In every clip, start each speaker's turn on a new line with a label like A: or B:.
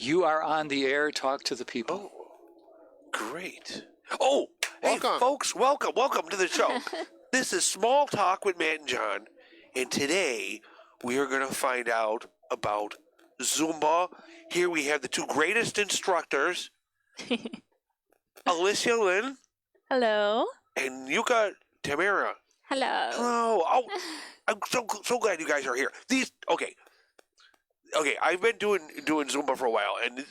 A: You are on the air. Talk to the people.
B: Oh, great. Oh,
C: Welcome.
B: hey, folks, welcome to the show. This is Small Talk with Matt and John, and today we are going to find out about Zumba. Here we have the two greatest instructors, Alicia Lynn
D: Hello.
B: and Yuka Tamara.
D: Hello.
B: Hello. Oh, I'm so glad you guys are here. Okay. I've been doing Zumba for a while, and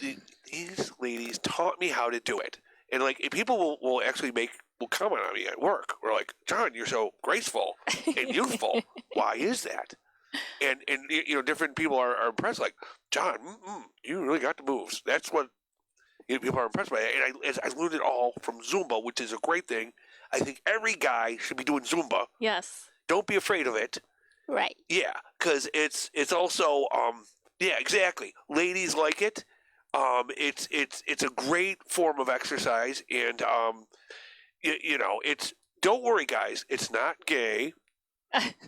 B: these ladies taught me how to do it. And like, people will actually will comment on me at work. We're like, John, you're so graceful and youthful. Why is that? And different people are impressed. Like, John, you really got the moves. That's what people are impressed by. And I learned it all from Zumba, which is a great thing. I think every guy should be doing Zumba.
D: Yes.
B: Don't be afraid of it.
D: Right.
B: Yeah, because it's also yeah, exactly. Ladies like it. It's a great form of exercise, and it's. Don't worry, guys. It's not gay.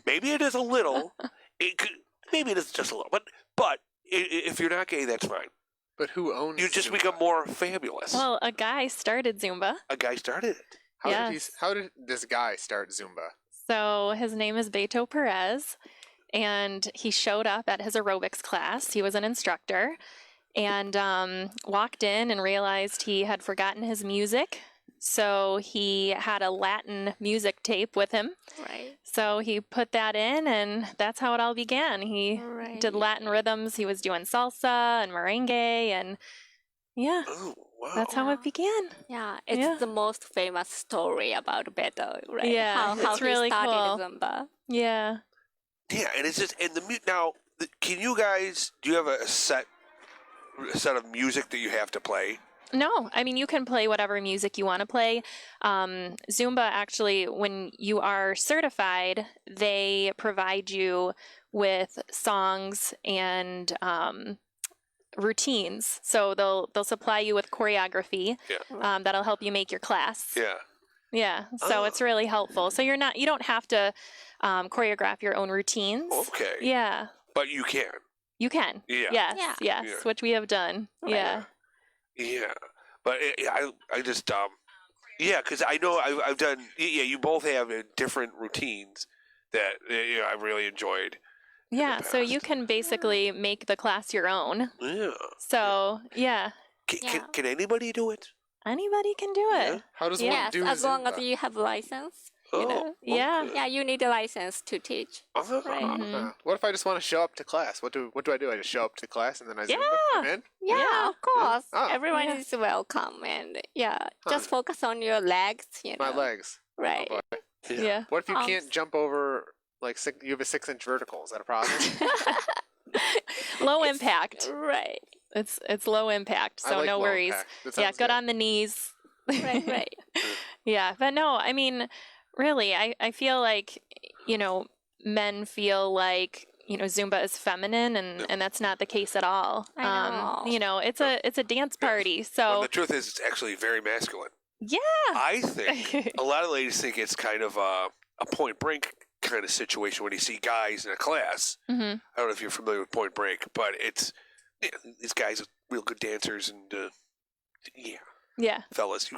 B: Maybe it is a little. Maybe it is just a little. But if you're not gay, that's fine.
C: But who owns?
B: You just
C: Zumba?
B: become more fabulous.
D: Well, a guy started Zumba.
B: A guy started it.
C: How did this guy start Zumba?
D: So his name is Beto Perez, and he showed up at his aerobics class. He was an instructor, and walked in and realized he had forgotten his music. So he had a Latin music tape with him.
E: Right.
D: So he put that in, and that's how it all began. He did Latin rhythms. He was doing salsa and merengue, and yeah,
B: Oh, wow.
D: that's how it began.
E: Yeah, it's
D: Yeah.
E: the most famous story about Beto, right?
D: Yeah,
E: how
D: it's
E: he
D: really
E: started
D: cool.
E: Zumba.
D: Yeah.
B: Yeah, and it's just now. Can you guys? Do you have a set of music that you have to play?
D: No, I mean, you can play whatever music you want to play. Zumba, actually, when you are certified, they provide you with songs and routines. So they'll supply you with choreography that'll help you make your class.
B: Yeah.
D: Yeah, so it's really helpful. So you don't have to choreograph your own routines.
B: Okay.
D: Yeah,
B: But you can.
D: you can.
B: Yeah.
D: Yes,
E: Yeah.
D: yes,
B: Yeah.
D: which we have done. Yeah.
B: Yeah. But I just yeah, because I know I've done. Yeah, you both have different routines that I've really enjoyed.
D: Yeah, so you can basically make the class your own.
B: Yeah.
D: So, yeah,
B: Can anybody do it?
D: anybody can do it.
B: Yeah.
C: How does
E: Yes,
C: one do
E: as long as
C: Zumba?
E: you have a license.
B: Oh.
E: You know.
D: Yeah.
B: okay.
E: Yeah, you need a license to teach. Right.
D: Mhm.
C: What if I just want to show up to class? What do I do? I just show up to class and then I Zumba? I'm in?
E: Yeah,
D: Yeah.
E: of course.
C: Oh.
E: Everyone
D: Yeah.
E: is welcome, and just
C: Huh.
E: focus on your legs.
C: My legs.
E: Right.
C: Oh, boy.
D: Yeah.
C: What if you
E: Arms.
C: can't jump over you have a 6-inch vertical? Is that a problem?
D: Low impact.
E: Right.
D: It's low impact,
C: I
D: so
C: like
D: no
C: low
D: worries.
C: impact. That
D: Yeah,
C: sounds
D: good
C: good.
D: on the knees.
E: Right. Right.
D: Yeah, but no, I mean, really, I feel like, men feel like, Zumba is feminine, and that's not the case at all.
E: I know.
D: It's a dance party,
B: Well,
D: so
B: the truth is, it's actually very masculine.
D: yeah.
B: I think a lot of ladies think it's kind of a Point Break kind of situation when you see guys in a class.
D: hmm
B: I don't know if you're familiar with Point Break, but these guys are real good dancers, and
D: Yeah.
B: fellas,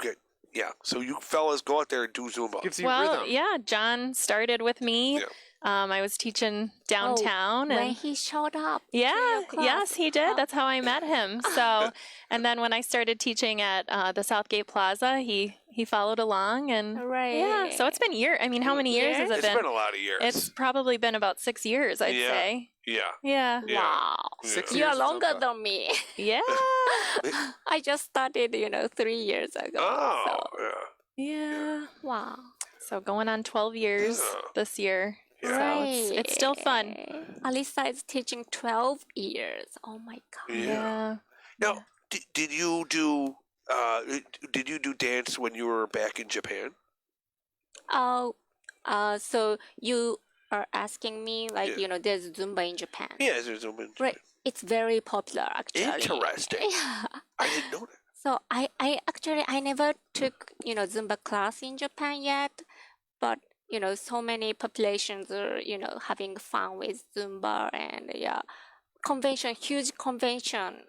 B: so you fellas go out there and do Zumba.
C: Gives you
D: Well,
C: rhythm.
D: yeah, John started with me.
B: Yeah.
D: I was teaching downtown,
E: When
D: and
E: he showed up. to
D: yeah,
E: your class.
D: yes, he did.
E: Oh.
D: That's how I met him. So, and then when I started teaching at the Southgate Plaza, he followed along, and
E: Right.
D: yeah. So it's been years. I mean, how many years has it
B: It's
D: been?
B: been a lot of years.
D: It's probably been about 6 years, I'd
B: Yeah.
D: say.
B: Yeah.
D: Yeah.
B: Yeah.
E: Wow.
C: 6
B: Yeah.
E: You're
C: years
E: longer
C: Zumba.
E: than me.
D: Yeah.
E: I just started, 3 years ago.
B: Oh,
E: So,
B: yeah.
D: Yeah.
E: wow.
D: So going on 12 years
B: Yeah.
D: this year.
B: Yeah.
D: So it's still fun.
E: Alisa is teaching 12 years. Oh my God.
B: Yeah. Now, did you do dance when you were back in Japan?
E: Oh, so you are asking me, like,
B: Yeah.
E: there's Zumba in Japan.
B: Yeah, there's Zumba.
E: Right. It's very popular, actually.
B: Interesting.
E: Yeah.
B: I didn't know that.
E: So I never took, Zumba class in Japan yet, but, so many populations are, having fun with Zumba, and huge convention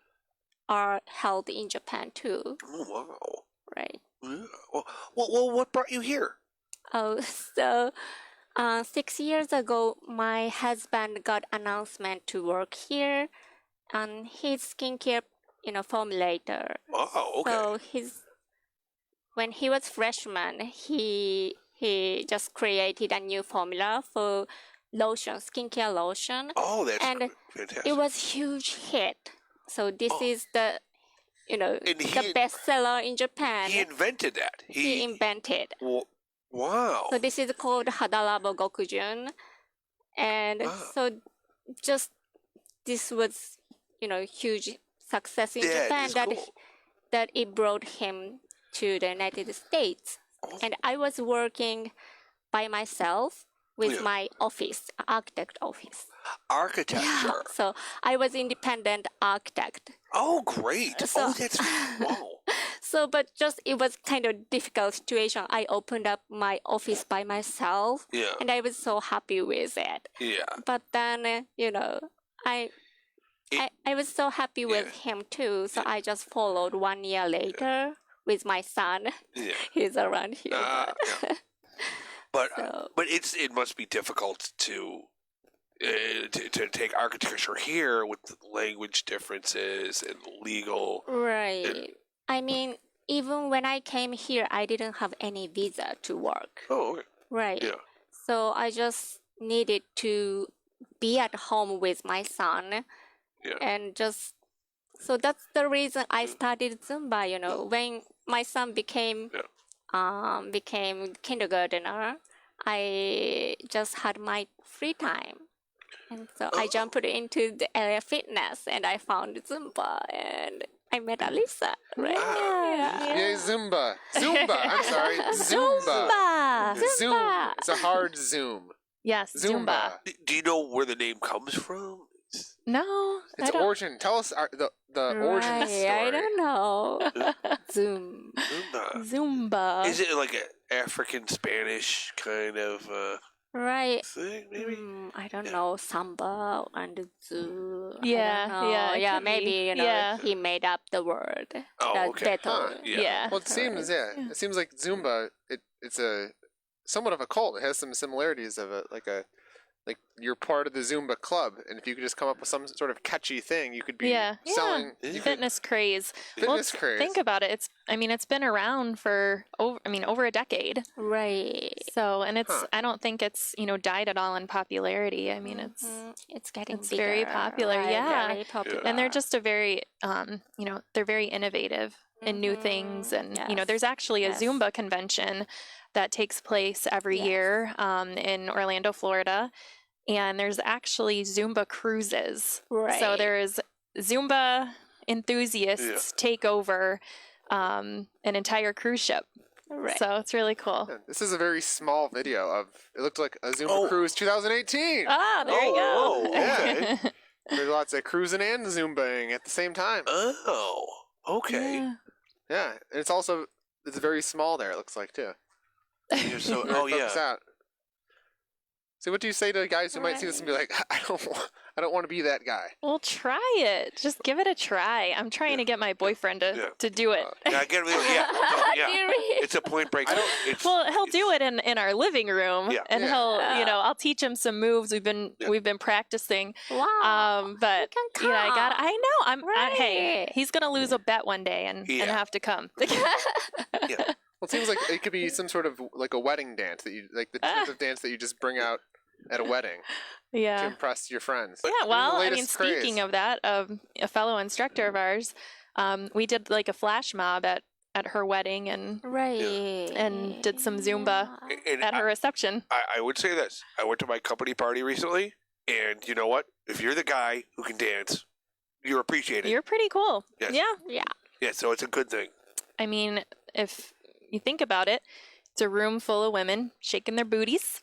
E: are held in Japan too,
B: Oh, wow.
E: right?
B: Yeah. Well, what brought you here?
E: Oh, so 6 years ago, my husband got announcement to work here, and he's skincare, formulator.
B: Oh, okay.
E: So when he was freshman, he just created a new formula for lotion, skincare lotion,
B: Oh, that's
E: and
B: fantastic.
E: it was huge hit. So this is the
B: And
E: the bestseller in Japan.
B: He invented that.
E: He invented.
B: Wow.
E: So this is called Hadarabo Gokujun, and so just this was huge success in Japan
B: that's cool.
E: that it brought him to the United States. And I was working by myself with my office, architect office.
B: Architecture.
E: So I was independent architect.
B: Oh, great.
E: So-
B: That's wow.
E: So, but just it was kind of difficult situation. I opened up my office by myself,
B: Yeah.
E: and I was so happy with it.
B: Yeah.
E: But then, I was so happy with him too. So I just followed 1 year later with my son.
B: Yeah.
E: He's around here.
B: Yeah. But
E: So-
B: it must be difficult to take architecture here with the language differences and legal.
E: Right. I mean, even when I came here, I didn't have any visa to work.
B: Oh, okay.
E: Right.
B: Yeah.
E: So I just needed to be at home with my son.
B: Yeah.
E: And just, so that's the reason I started Zumba, when my son became kindergartner, I just had my free time. And so I jumped into the area fitness and I found Zumba and I met Alisa, right?
B: Wow.
C: Yay, Zumba. Zumba. I'm sorry. Zumba. Zoom.
E: Zumba.
C: It's a hard zoom.
D: Yes, Zumba.
C: Zumba.
B: Do you know where the name comes from?
D: No,
C: Its
D: I don't.
C: origin. Tell us the origin
E: Right,
C: story.
E: I don't know. Zoom.
B: Zumba.
D: Zumba.
B: Is it like an African Spanish kind of
E: Right.
B: thing? Maybe.
E: I don't know. Samba and zoo.
D: Yeah,
E: I don't know.
D: yeah, it
E: Yeah,
D: could
E: maybe,
D: be. Yeah.
E: he made up the word.
B: Oh,
E: the
B: okay.
E: title.
B: Yeah.
C: Well, it seems it seems like Zumba. It's a somewhat of a cult. It has some similarities of it, like you're part of the Zumba club, and if you could just come up with some sort of catchy thing, you could be
D: Yeah.
C: selling.
B: Yeah.
C: You could,
D: Fitness craze.
C: Fitness craze.
D: Think about it. It's been around for over a decade.
E: Right.
D: So, and
C: Huh.
D: I don't think it's, died at all in popularity. I mean,
E: It's getting
D: it's very
E: bigger,
D: popular,
E: right,
D: yeah.
E: Very popular.
D: and they're just a very, they're very innovative in new things. And,
E: Yes.
D: there's actually a
E: Yes.
D: Zumba convention that takes place every
E: Yes.
D: year in Orlando, Florida. And there's actually Zumba cruises.
E: Right.
D: So there's Zumba enthusiasts take over an entire cruise ship.
E: Right.
D: So it's really cool.
C: Yeah, this is a very small video of. It looked like a Zumba cruise 2018.
D: Ah, there you go.
B: Oh, okay.
C: There's lots of cruising and Zumbaing at the same time.
B: Oh, okay.
D: Yeah.
C: Yeah, and it's very small there. It looks like too.
B: You're so,
C: Really focus
B: yeah.
C: out. So what do you say to guys who might see this and be like, I don't want to be that guy?
D: Well, try it. Just give it a try. I'm trying to get my boyfriend to do it.
B: Yeah, I get it. Yeah. No, yeah.
E: Dearie.
B: It's a point break. It's,
D: Well, he'll do it in our living room,
B: Yeah.
D: and he'll, I'll teach him some moves. We've been practicing.
E: Wow.
D: But
E: You can come.
D: I know. Hey,
E: Right.
D: he's gonna lose a bet one day and have to come.
B: yeah.
C: Well, it seems like it could be some sort of like a wedding dance that you like the type of dance that you just bring out at a wedding to
D: Yeah.
C: impress your friends.
D: Yeah, well,
C: The
D: I mean,
C: latest craze.
D: speaking of that, a fellow instructor of ours, we did like a flash mob at her wedding and
E: Right.
D: did some Zumba
B: And
D: at her reception.
B: I would say this. I went to my company party recently, and you know what? If you're the guy who can dance, you're appreciated.
D: You're pretty cool.
B: Yes.
D: Yeah.
B: Yeah, so it's a good thing.
D: I mean, if you think about it, it's a room full of women shaking their booties.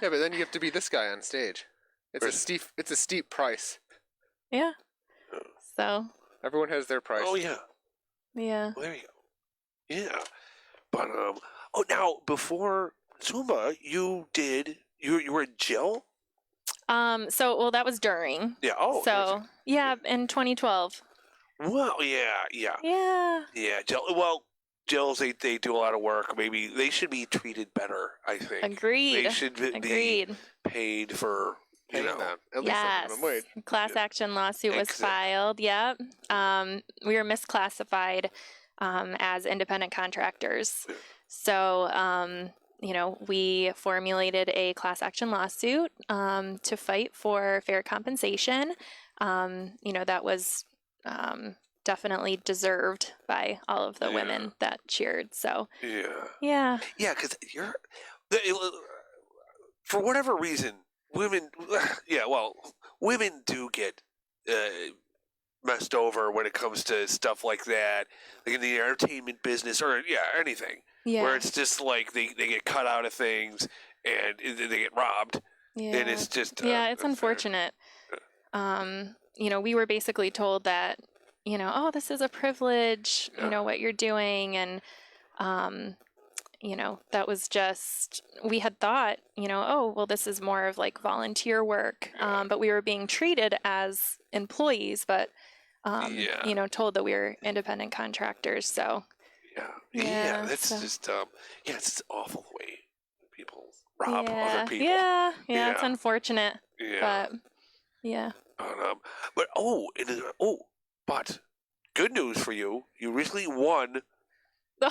C: Yeah, but then you have to be this guy on stage. It's
B: Right.
C: a steep price.
D: Yeah. So,
C: Everyone has their price.
B: Oh, yeah.
D: yeah.
B: Well, there you go. Yeah. But, now, before Zumba, you were in Jill?
D: Well, that was during.
B: Yeah. Oh.
D: So, yeah, in 2012.
B: Well, yeah.
D: Yeah.
B: Jill's they do a lot of work. Maybe they should be treated better. I think
D: Agreed.
B: they should be
D: Agreed.
B: paid for
C: Paying them at least the
D: Yes.
C: minimum wage.
D: Class action lawsuit was
B: Exactly.
D: filed. Yep. We were misclassified as independent contractors. So, we formulated a class action lawsuit to fight for fair compensation. That was definitely deserved by all of the women that cheered. So, yeah.
B: Because for whatever reason, women women do get messed over when it comes to stuff like that, like in the entertainment business or anything.
D: Yeah.
B: Where it's just like they get cut out of things and they get robbed.
D: Yeah.
B: And it's just
D: it's unfortunate. We were basically told that, this is a privilege, what you're doing. And, that was just, we had thought, this is more of like volunteer work. But we were being treated as employees, but, told that we were independent contractors. So,
B: that's just it's awful the way people rob other people.
D: Yeah, it's unfortunate.
B: Yeah.
D: But yeah.
B: But good news for you. You recently won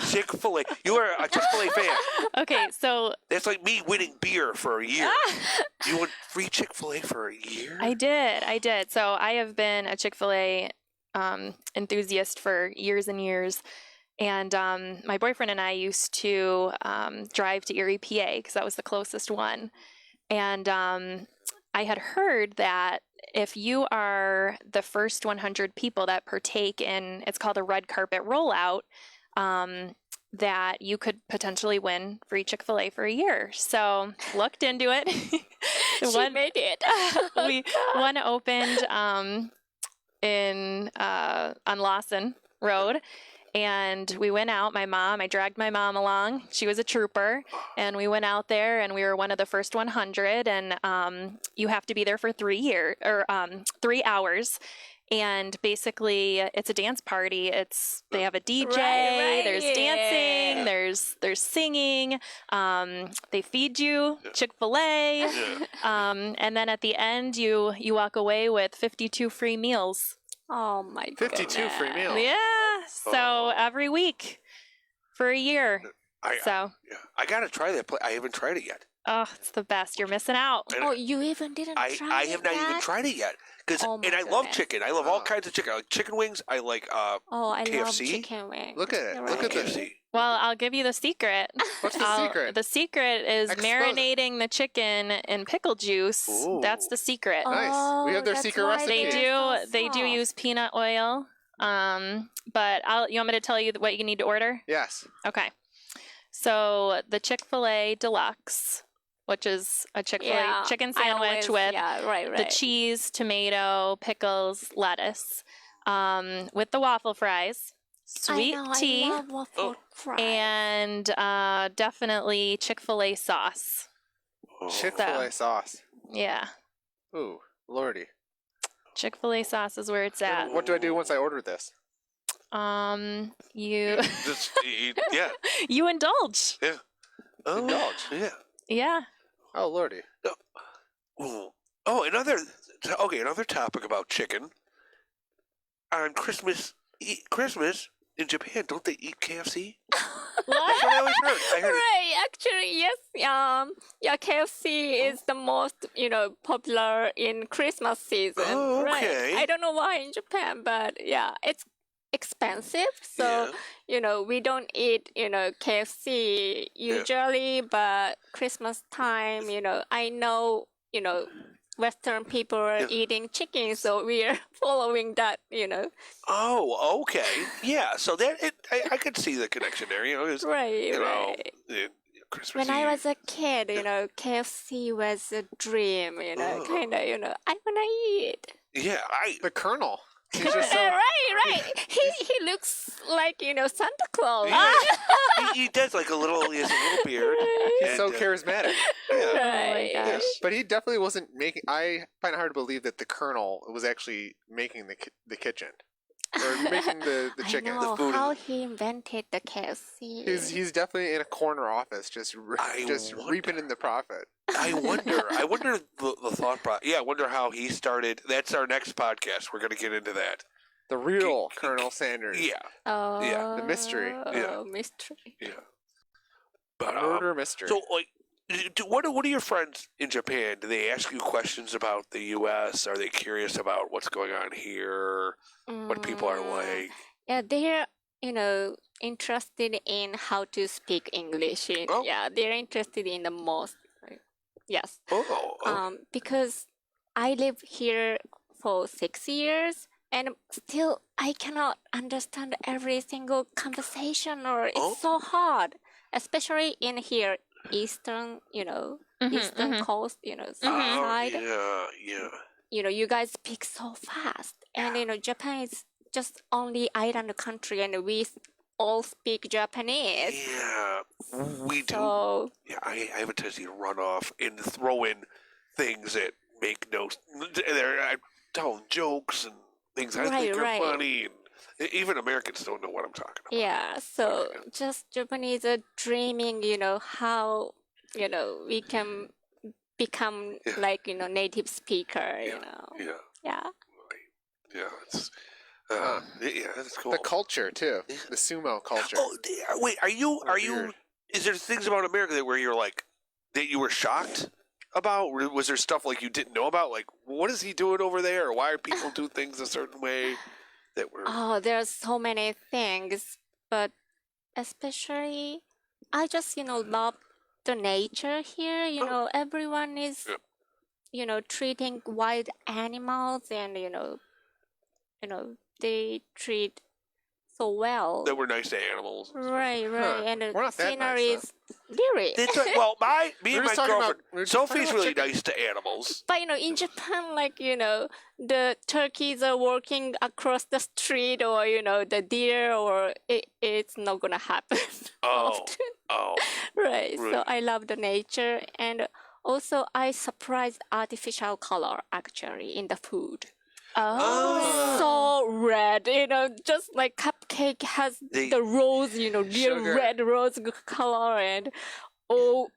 B: Chick-fil-A. You are a Chick-fil-A fan.
D: Okay, so
B: That's like me winning beer for a year. You won free Chick-fil-A for a year?
D: I did. So I have been a Chick-fil-A enthusiast for years and years. And my boyfriend and I used to drive to Erie, PA, because that was the closest one. And I had heard that if you are the first 100 people that partake in, it's called a red carpet rollout, that you could potentially win free Chick-fil-A for a year. So looked into it.
E: She made it.
D: One opened on Lawson Road. And we went out, I dragged my mom along. She was a trooper. And we went out there and we were one of the first 100. And you have to be there for 3 hours. And basically it's a dance party. They have a DJ,
E: Right,
D: there's dancing, there's singing. They feed you Chick-fil-A. And then at the end you walk away with 52 free meals.
E: Oh my god.
C: 52 free meals.
D: Yeah. So every week for a year.
B: I gotta try that place. I haven't tried it yet.
D: Oh, it's the best. You're missing out.
E: Oh, you even didn't try it?
B: I have not even tried it yet.
E: Oh my
B: I love
E: goodness.
B: chicken. I love all kinds of chicken. I like chicken wings. I like
E: I love
B: KFC.
E: chicken wings.
C: Look at it. Look at this.
B: KFC.
D: Well, I'll give you the secret.
C: What's the secret?
D: The secret is
C: Expose it.
D: marinating the chicken in pickle juice.
B: Ooh.
D: That's the secret.
C: Nice. We have their
E: that's
C: secret
E: why
C: recipe.
D: They do use peanut oil. But you want me to tell you what you need to order?
C: Yes.
D: Okay. So the Chick-fil-A Deluxe, which is a Chick-fil-A chicken sandwich with the cheese, tomato, pickles, lettuce, with the waffle fries, sweet tea,
E: I love waffle fries.
D: and definitely Chick-fil-A sauce.
C: Chick-fil-A sauce.
D: Yeah.
C: Ooh, lordy.
D: Chick-fil-A sauce is where it's at.
C: What do I do once I order this?
D: You
B: Just eat, yeah.
D: you indulge.
B: Yeah. Oh,
C: Indulge.
B: Yeah.
D: Yeah.
C: Oh, lordy.
B: Oh, another topic about chicken. On Christmas in Japan, don't they eat KFC? That's what I always heard. I heard
E: Right, actually, yes. KFC is the most, popular in Christmas season.
B: Oh, okay.
E: Right. I don't know why in Japan, but yeah, it's expensive. So, we don't eat, KFC usually, but Christmas time, I know, Western people are eating chicken, so we are following that,
B: Oh, okay. Yeah, so that I could see the connection there.
E: Right.
B: Christmas
E: When I
B: Eve.
E: was a kid, KFC was a dream, kind of, I want to eat.
B: Yeah,
C: The Colonel. He's just so,
E: Right. He looks like Santa Claus.
B: He does like he has a little beard.
C: He's so
B: And,
C: charismatic.
D: Oh my
E: Right.
D: gosh.
C: But he definitely wasn't making. I find it hard to believe that the Colonel was actually making the kitchen or making the chicken.
E: I know
B: food
E: how
B: is-
E: he invented the KFC.
C: He's definitely in a corner office, just
B: I wonder-
C: reaping in the profit.
B: I wonder the thought process. Yeah, I wonder how he started. That's our next podcast. We're going to get into that.
C: The real Colonel Sanders.
B: Yeah,
E: Oh,
B: Yeah.
C: The mystery.
B: Yeah.
E: mystery.
B: yeah. But
C: Murder mystery.
B: so like, what are your friends in Japan? Do they ask you questions about the U.S.? Are they curious about what's going on here? What people are like?
E: Yeah, they're interested in how to speak English.
B: Oh.
E: Yeah, they're interested in the most. Yes.
B: Oh,
E: Because I live here for 6 years and still I cannot understand every single conversation or it's
B: Oh.
E: so hard, especially in here, Eastern, Eastern coast, side.
B: yeah.
E: You guys speak so fast. And, Japan is just only island country and we all speak Japanese.
B: Yeah, we do.
E: So,
B: Yeah, I have a tendency to run off and throw in things that make no. I'm telling jokes and things I think are
E: Right.
B: funny, and even Americans don't know what I'm talking about.
E: yeah, so just Japanese are dreaming, how, we can become
B: Yeah.
E: like, native speaker,
B: Yeah. Yeah,
E: Yeah.
B: yeah, it's yeah, that's cool.
C: The culture too. The sumo culture.
B: Oh, wait, are you?
C: Weird.
B: Is there things about America that where you're like that you were shocked about? Was there stuff like you didn't know about? Like, what is he doing over there? Or why are people do things a certain way that were?
E: Oh, there's so many things, but especially I just, love the nature here. Everyone is, treating wild animals and, they treat so well.
B: That were nice to animals.
E: Right. And the
C: We're not that nice,
E: scenery is lyric.
B: That's right. Well, me
C: We're
B: and my
C: just talking about-
B: girlfriend,
C: we're just
B: Sophie's
C: talking about
B: really
C: chicken.
B: nice to animals.
E: But in Japan, like the turkeys are walking across the street, or the deer, or it's not gonna happen.
B: Oh,
E: often.
B: oh,
E: Right.
B: Right.
E: So I love the nature, and also I surprised artificial color actually in the food.
B: Oh.
E: So red, just like cupcake has
B: They-
E: the rose, real
C: Sugar.
E: red rose color, and oh,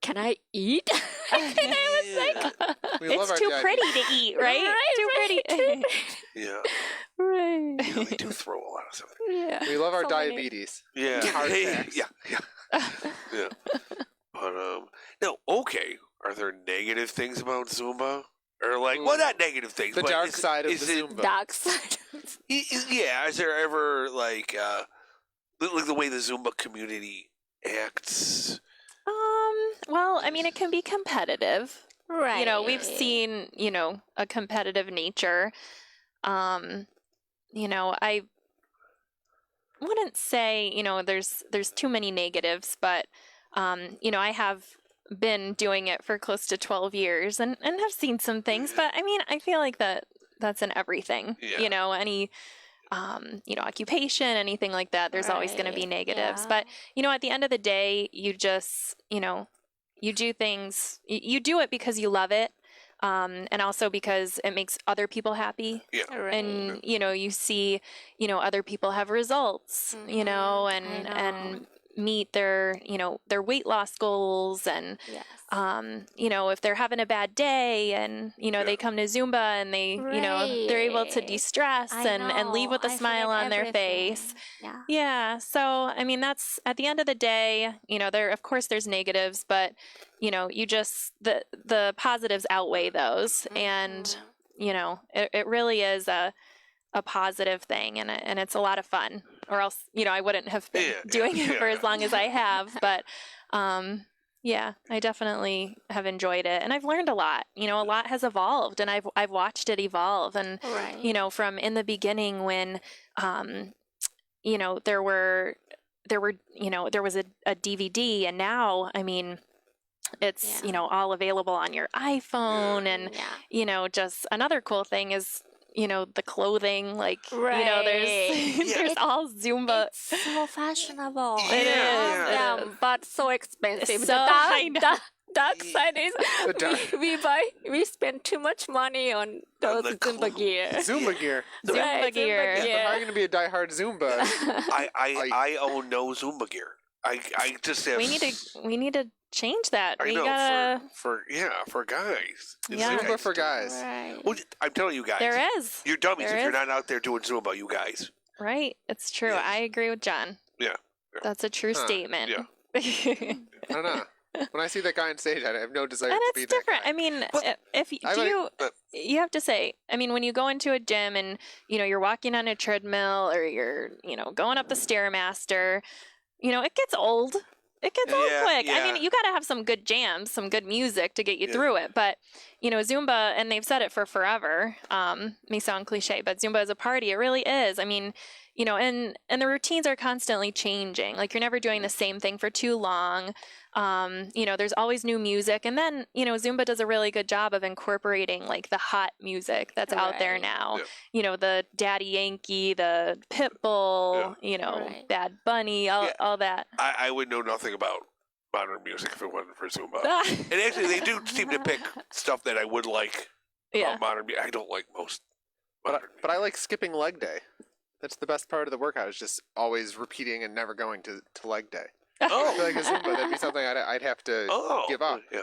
E: can I eat? And I was like,
C: We love
D: It's
C: our
D: too
C: diet.
D: pretty to eat, right?
E: Right,
D: Too
E: right.
D: pretty.
B: yeah.
E: right.
B: Yeah, they do throw a lot of stuff.
E: Yeah.
C: We love our
E: So many-
C: diabetes.
B: Yeah.
C: Hard
B: Hey,
C: facts.
B: yeah. Yeah. But no. Okay. Are there negative things about Zumba? Or like, well, not negative things.
C: The
B: but
C: dark
B: is-
C: side of
B: is
C: the
B: it-
C: Zumba.
E: Dark side.
B: Yeah. Is there ever like the way the Zumba community acts?
D: Well, I mean, it can be competitive.
E: Right.
D: We've seen, a competitive nature. I wouldn't say, there's too many negatives, but I have been doing it for close to 12 years and have seen some things, but I mean, I feel like that's in everything.
B: Yeah.
D: Any occupation, anything like that, there's always going to be
E: Right,
D: negatives.
E: yeah.
D: But at the end of the day, you just, you do things, you do it because you love it. And also because it makes other people happy.
B: Yeah.
E: Right.
D: And, you see, other people have results,
E: Mhm, I know.
D: and meet their weight loss goals, and
E: Yes.
D: if they're having a bad day and they come to Zumba and they they're able to
E: Right.
D: de-stress
E: I
D: and leave
E: know,
D: with a
E: I
D: smile
E: forget
D: on their
E: everything.
D: face.
E: Yeah.
D: Yeah, so I mean, that's at the end of the day, there of course there's negatives, but you just the positives outweigh those, and
E: Mhm.
D: it really is a positive thing, and it's a lot of fun, or else I wouldn't have been
B: Yeah,
D: doing it for
B: yeah.
D: as long as I have. But yeah, I definitely have enjoyed it, and I've learned a lot. A lot has evolved, and I've watched it evolve, and
E: Right.
D: from in the beginning when there was a DVD, and now I mean it's
E: Yeah.
D: all available on your iPhone, and
E: Yeah.
D: just another cool thing is the clothing, like,
E: Right.
D: there's all Zumba.
E: It's so fashionable.
D: It is, it is.
E: But so expensive.
D: So, I know.
E: Dark side is
C: The dark-
E: we spend too much money on those
B: the
E: Zumba gear.
C: Zumba gear.
D: Zumba
E: Right,
D: gear.
C: If I'm going to be a diehard Zumba,
B: I own no Zumba gear. I just have.
D: We need to change that.
B: I
D: We
B: know
D: gotta.
B: for guys. It's
D: Yeah.
C: Zumba for guys.
E: Right.
B: Well, I'm telling you guys,
D: There is.
B: you're dummies
D: There
B: if you're
D: is.
B: not out there doing Zumba, you guys.
D: Right. It's true.
B: Yes.
D: I agree with John.
B: Yeah.
D: That's a true
C: Huh.
D: statement.
B: Yeah.
C: I don't know. When I see that guy on stage, I have no desire
D: And
C: to be
D: it's
C: that
D: different.
C: guy.
D: I mean,
B: But-
D: if
C: I
D: do
C: like-
D: you
B: but-
D: you have to say, I mean, when you go into a gym and you're walking on a treadmill or you're going up the stairmaster, it gets old. It gets old
B: Yeah,
D: quick. I
B: yeah.
D: mean, you got to have some good jams, some good music to get you
B: Yeah.
D: through it. But Zumba, and they've said it for forever. May sound cliche, but Zumba is a party. It really is. I mean, and the routines are constantly changing. Like, you're never doing the same thing for too long. There's always new music, and then Zumba does a really good job of incorporating like the hot music that's out there
E: Right.
D: now.
B: Yeah.
D: The Daddy Yankee, the Pitbull,
E: Right.
D: Bad Bunny, all that.
B: I would know nothing about modern music if it wasn't for Zumba. And actually, they do seem to pick stuff that I would like
D: Yeah.
B: about modern music. I don't like most modern
C: But I like skipping leg day. That's the best part of the workout, is just always repeating and never going to leg day. I feel
B: Oh,
C: like a Zumba, that'd be something I'd have to give up.
B: Yeah.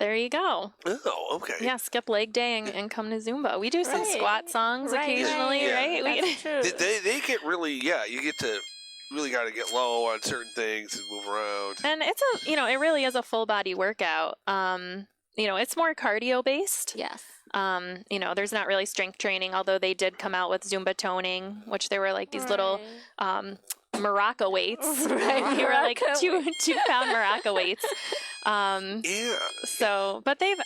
D: There you go.
B: Oh, okay.
D: Yeah, skip leg day and come to Zumba. We do some
E: Right.
D: squat songs occasionally,
B: Yeah.
D: right?
E: That's true.
B: They get really, you get to really got to get low on certain things and move around.
D: And it's it really is a full body workout. It's more cardio based.
E: Yes.
D: There's not really strength training, although they did come out with Zumba toning, which there were like these little Maraca weights.
E: Right,
D: They were like
E: Maraca
D: 2-pound Maraca weights.
B: Yeah.
D: So, but they've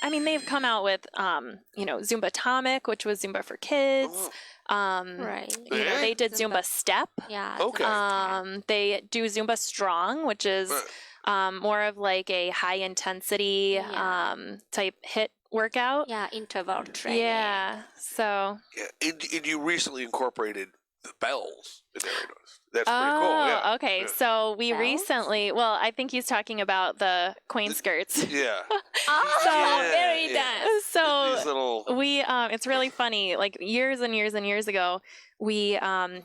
D: come out with, Zumba Atomic, which was Zumba for kids.
B: Oh,
E: Right.
B: Yeah.
D: They did Zumba Step.
E: Yeah.
B: Okay.
D: They do Zumba Strong, which is more of like a high intensity
E: Yeah.
D: type hit workout.
E: Yeah, interval training.
D: Yeah. So.
B: yeah. And you recently incorporated the bells in there. I noticed. That's
D: Oh,
B: pretty cool. Yeah.
D: okay.
B: Yeah.
D: So we
E: Bells?
D: recently, well, I think he's talking about the queen skirts.
B: Yeah.
E: Oh,
B: Yeah,
E: very
B: yeah.
E: nice.
D: So
B: These little.
D: we, it's really funny. Like years and years and years ago, we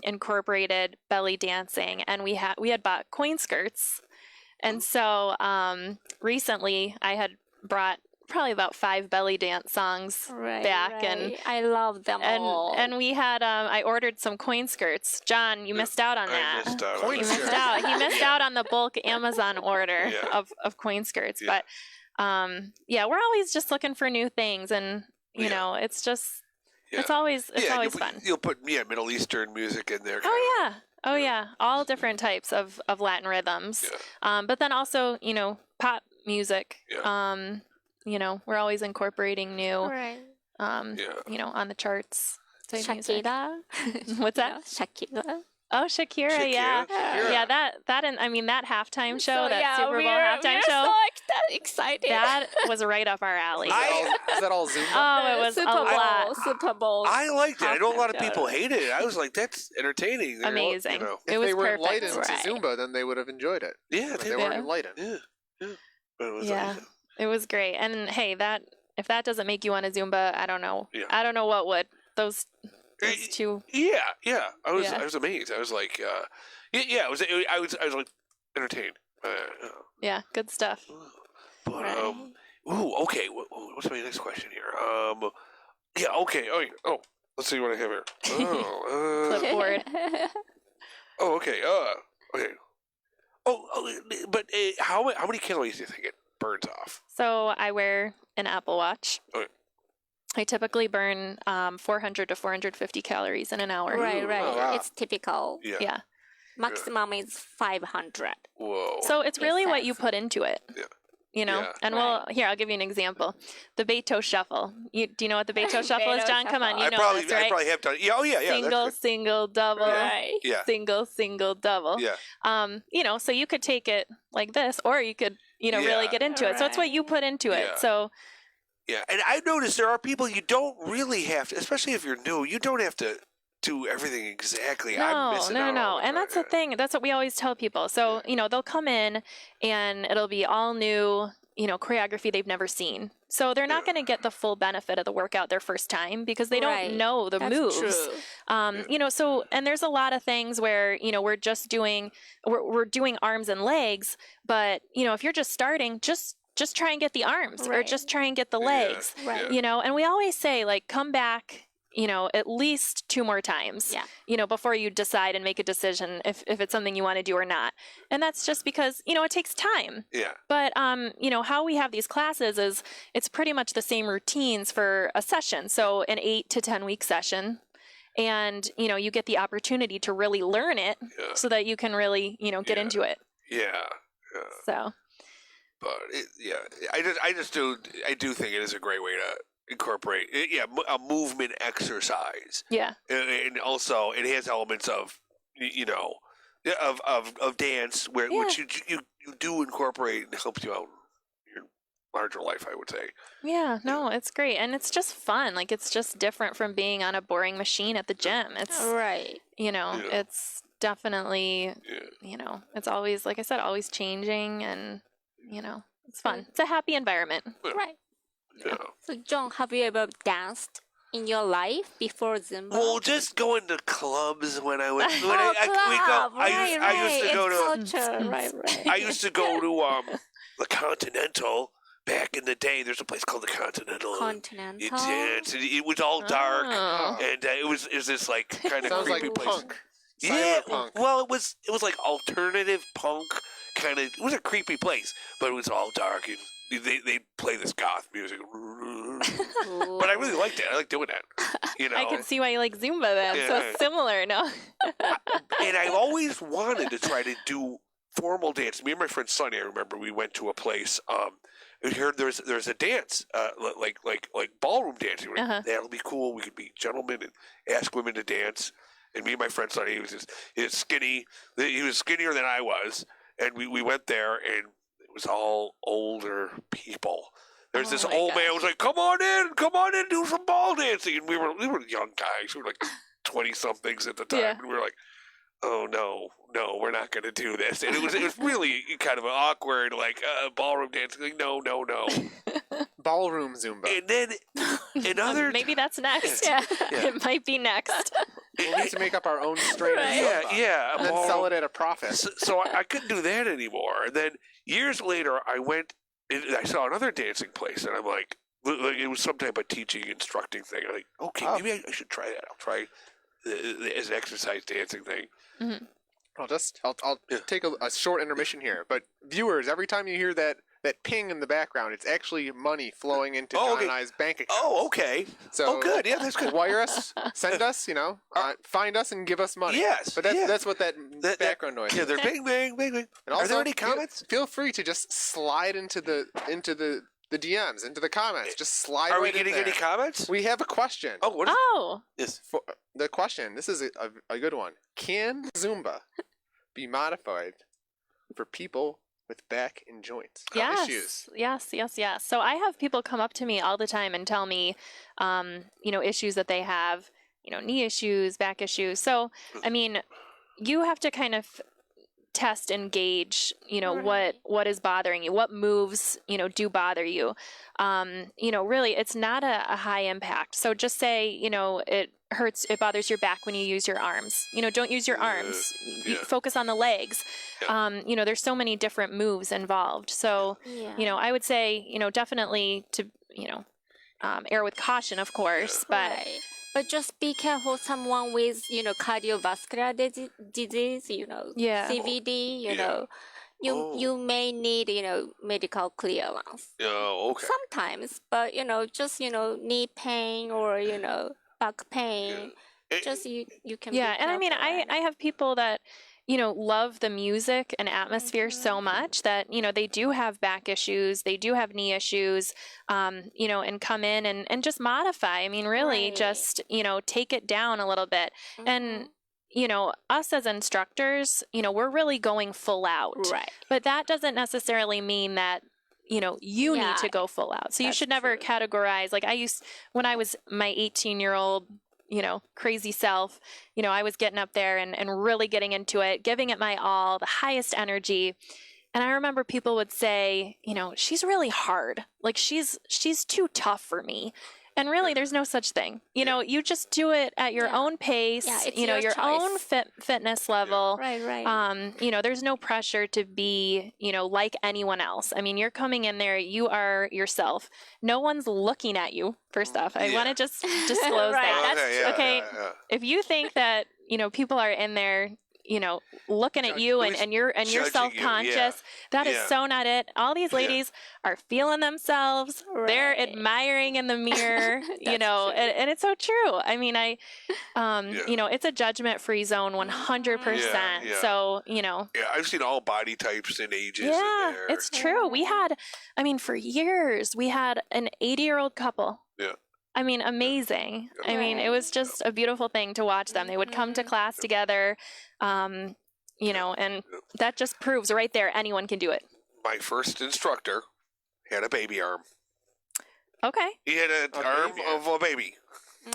D: incorporated belly dancing, and we had bought coin skirts, and so recently I had brought probably about 5 belly dance songs
E: Right,
D: back, and
E: right. I love them all.
D: and we had I ordered some coin skirts. John, you missed out on that.
B: I missed out.
C: Coin
D: He
C: skirts.
D: missed out. He missed out on the bulk Amazon order
B: Yeah.
D: of coin skirts.
B: Yeah.
D: But we're always just looking for new things, and you
B: Yeah.
D: know, it's just
B: Yeah.
D: it's always
B: Yeah,
D: fun.
B: You'll put Middle Eastern music in there.
D: Oh yeah. Oh yeah. All different types of Latin rhythms.
B: Yeah.
D: But then also, pop music.
B: Yeah.
D: We're always incorporating new
E: right.
B: Yeah.
D: on the charts. type music.
E: Shakira.
D: What's that?
E: Shakira.
D: Oh, Shakira, yeah.
B: Shakira.
D: Yeah, that and I mean that halftime show,
E: So,
D: that
E: yeah,
D: Super Bowl
E: we're
D: halftime show,
E: so excited.
D: that was right up our alley.
C: Is that all Zumba?
D: Oh, it was
E: Super
D: a
E: Bowl.
D: lot.
E: Super Bowl.
B: I liked it. I know a lot of
E: halftime
B: people
E: show.
B: hated it. I was like, that's entertaining. They're all-
D: Amazing.
C: If
D: It was
C: they were
D: perfect.
C: enlightened
E: Right.
C: to Zumba, then they would have enjoyed it.
B: Yeah,
C: But
B: they
C: they
B: were.
C: weren't
D: Yeah.
C: enlightened.
B: Yeah. Yeah. But it was
D: Yeah.
B: awesome.
D: It was great. And hey, if that doesn't make you want to Zumba, I don't know.
B: Yeah.
D: I don't know what would. Those two.
B: Yeah. I was
D: Yeah.
B: amazed. I was like, I was like entertained.
D: Yeah, good stuff.
B: But
E: Right.
B: okay. What's my next question here? Yeah, okay. Oh, let's see what I have here.
D: Clipboard.
B: Okay. Okay. But how many calories do you think it burns off?
D: So I wear an Apple Watch.
B: Okay.
D: I typically burn 400 to 450 calories in an hour.
E: Right, right.
C: Oh, wow.
E: It's typical.
B: Yeah.
D: Yeah.
E: Maximum is 500.
B: Whoa.
D: So it's really what
E: says.
D: you put into it.
B: Yeah.
D: And
E: Right.
D: I'll give you an example. The Beto Shuffle. Do you know what the Beto Shuffle is,
E: Beto
D: John? Come on,
E: Shuffle.
D: you know this,
B: I
D: right?
B: probably have done it. Yeah. Oh yeah. Yeah.
D: Single,
B: That's
D: single, double.
E: Right.
B: good. Yeah.
D: Single, double.
B: Yeah.
D: So you could take it like this, or you could, really
B: Yeah.
D: get into it. So it's what you put into it.
B: Yeah.
D: So,
B: Yeah, and I've noticed there are people you don't really have to, especially if you're new. You don't have to do everything exactly. I'm missing out all the
D: And
B: time.
D: that's the thing. That's what we always tell people. So, they'll come in and it'll be all new, choreography they've never seen. So they're not going to get the full benefit of the workout their first time because they
E: Right.
D: don't know the
E: That's
D: moves.
E: true.
D: So, and there's a lot of things where, we're just doing, we're doing arms and legs, but, if you're just starting, just try and get the arms or
E: Right.
D: just try and get the legs,
E: Right.
D: and we always say like, come back, at least 2 more times,
E: Yeah.
D: before you decide and make a decision if it's something you want to do or not. And that's just because, it takes time.
B: Yeah.
D: But, how we have these classes is it's pretty much the same routines for a session. So an 8 to 10 week session. And, you get the opportunity to really learn it so that you can really, get into it.
B: Yeah.
D: So.
B: But I do think it is a great way to incorporate a movement exercise.
D: Yeah.
B: And also it has elements of of dance which you do incorporate and helps you out in your larger life, I would say.
D: Yeah, no, it's great. And it's just fun. Like it's just different from being on a boring machine at the gym. It's
E: Right.
D: it's definitely it's always, like I said, always changing and it's fun. It's a happy environment.
E: Right.
B: Yeah.
E: So, John, have you ever danced in your life before Zumba?
B: Well, just going to clubs when I was
E: Club.
B: I used to go to
E: It's culture. Right.
B: I used to go to the Continental back in the day. There's a place called the Continental. You
E: Continental.
B: dance. And it was all dark,
D: Oh.
B: and it was this like kind of
C: Sounds
B: creepy
C: like
B: place.
C: punk.
B: Yeah,
C: Cyberpunk.
B: well, it was like alternative punk kind of. It was a creepy place, but it was all dark and they play this goth music. But I really liked it. I like doing that.
D: I can see why you like Zumba then. So
B: Yeah.
D: it's similar, no?
B: And I've always wanted to try to do formal dance. Me and my friend Sonny, I remember we went to a place. We heard there's a dance, like ballroom dancing. We're like,
D: Uh-huh.
B: that'll be cool. We could be gentlemen and ask women to dance. And me and my friend Sonny, he was skinny. He was skinnier than I was, and we went there, and it was all older people. There's
D: Oh
B: this
D: my
B: old man
D: gosh.
B: who was like, come on in, do some ball dancing. And we were young guys. We were like 20 somethings at the time,
D: Yeah.
B: and we were like, oh no, we're not going to do this. And it was really kind of an awkward ballroom dancing. Like, no.
C: Ballroom Zumba.
B: And then another
D: Maybe that's next.
E: Yeah.
D: It might be next.
C: We need to make up our own strain of
B: yeah,
C: Zumba.
B: yeah,
C: And then sell it at a profit.
B: So I couldn't do that anymore. And then years later, I went and I saw another dancing place, and I'm like it was some type of teaching, instructing thing. I'm like, okay,
C: Oh.
B: maybe I should try that. I'll try as an exercise dancing thing.
C: I'll
B: Yeah.
C: take a short intermission here. But viewers, every time you hear that ping in the background, it's actually money flowing into
B: Oh,
C: John
B: okay.
C: and I's bank account.
B: Oh, okay.
C: So
B: good. Yeah, that's good.
C: wire us, send us, find us and give us money.
B: Yes,
C: But that's
B: yeah.
C: that's what that
B: That-
C: background noise
B: Yeah,
C: is.
B: they're bang, bang, bang, bang.
C: And
B: Are
C: also,
B: there any comments?
C: Feel free to just slide into the DMs, into the comments. Just slide.
B: Are we
C: right in
B: getting
C: there.
B: any comments?
C: We have a question.
B: Oh, what is
D: Oh.
B: this?
C: For the question, this is a good one. Can Zumba be modified for people with back and joints issues?
D: Yes. So I have people come up to me all the time and tell me, issues that they have, knee issues, back issues. So, I mean, you have to kind of test and gauge, what is bothering you, what moves, do bother you. Really, it's not a high impact. So just say, it bothers your back when you use your arms. Don't use your arms.
B: Yeah.
D: Focus on the legs.
B: Yeah.
D: There's so many different moves involved. So,
E: Yeah.
D: I would say, definitely to, err with caution, of course, but
E: Right. But just be careful. Someone with cardiovascular disease,
D: Yeah.
E: CVD,
B: Yeah.
E: you may need medical clearance
B: Oh, okay.
E: sometimes. But just knee pain or back pain.
B: Yeah.
E: Just you can.
D: yeah.
E: be
D: And I mean,
E: careful,
D: I have people that, love the music and atmosphere so much that, they do have back issues, they do have knee issues, and come in and just modify. I mean, really
E: Right.
D: just, take it down a little bit. And, us as instructors, we're really going full out.
E: Right.
D: But that doesn't necessarily mean that, you know, you
E: Yeah,
D: need to go full out. So you
E: that's
D: should never
E: true.
D: categorize. Like when I was my 18-year-old, you know, crazy self, you know, I was getting up there and really getting into it, giving it my all, the highest energy. And I remember people would say, you know, she's really hard. Like she's too tough for me. And really, there's no such thing. You know, you just do it at your
E: Yeah.
D: own pace,
E: Yeah, it's
D: you know,
E: your
D: your own
E: choice.
D: fitness level.
E: Right.
D: You know, there's no pressure to be, you know, like anyone else. I mean, you're coming in there, you are yourself. No one's looking at you, first off. I want to just disclose
E: Right,
D: that.
E: that's
B: okay, yeah,
D: okay.
B: yeah, yeah.
D: If you think that, you know, people are in there, you know, looking at you and you're
B: judging you,
D: self-conscious, that is
B: yeah.
D: so not it. All these
B: Yeah.
D: ladies are feeling themselves. They're
E: Right.
D: admiring in the mirror, you
E: That's
D: know,
E: true.
D: and it's so true. I mean,
B: Yeah.
D: you know, it's a judgment-free zone 100%.
B: Yeah.
D: So, you know,
B: Yeah, I've seen all body types and ages in
D: yeah,
B: there.
D: it's true. We had, I mean, for years, we had an 80-year-old couple.
B: Yeah.
D: I mean, amazing. I mean, it was just a beautiful thing to watch them. They would come to class together, you know, and that just proves right there anyone can do it.
B: My first instructor had a baby arm.
D: Okay.
B: He had an
C: A
B: arm
C: baby
B: of a baby.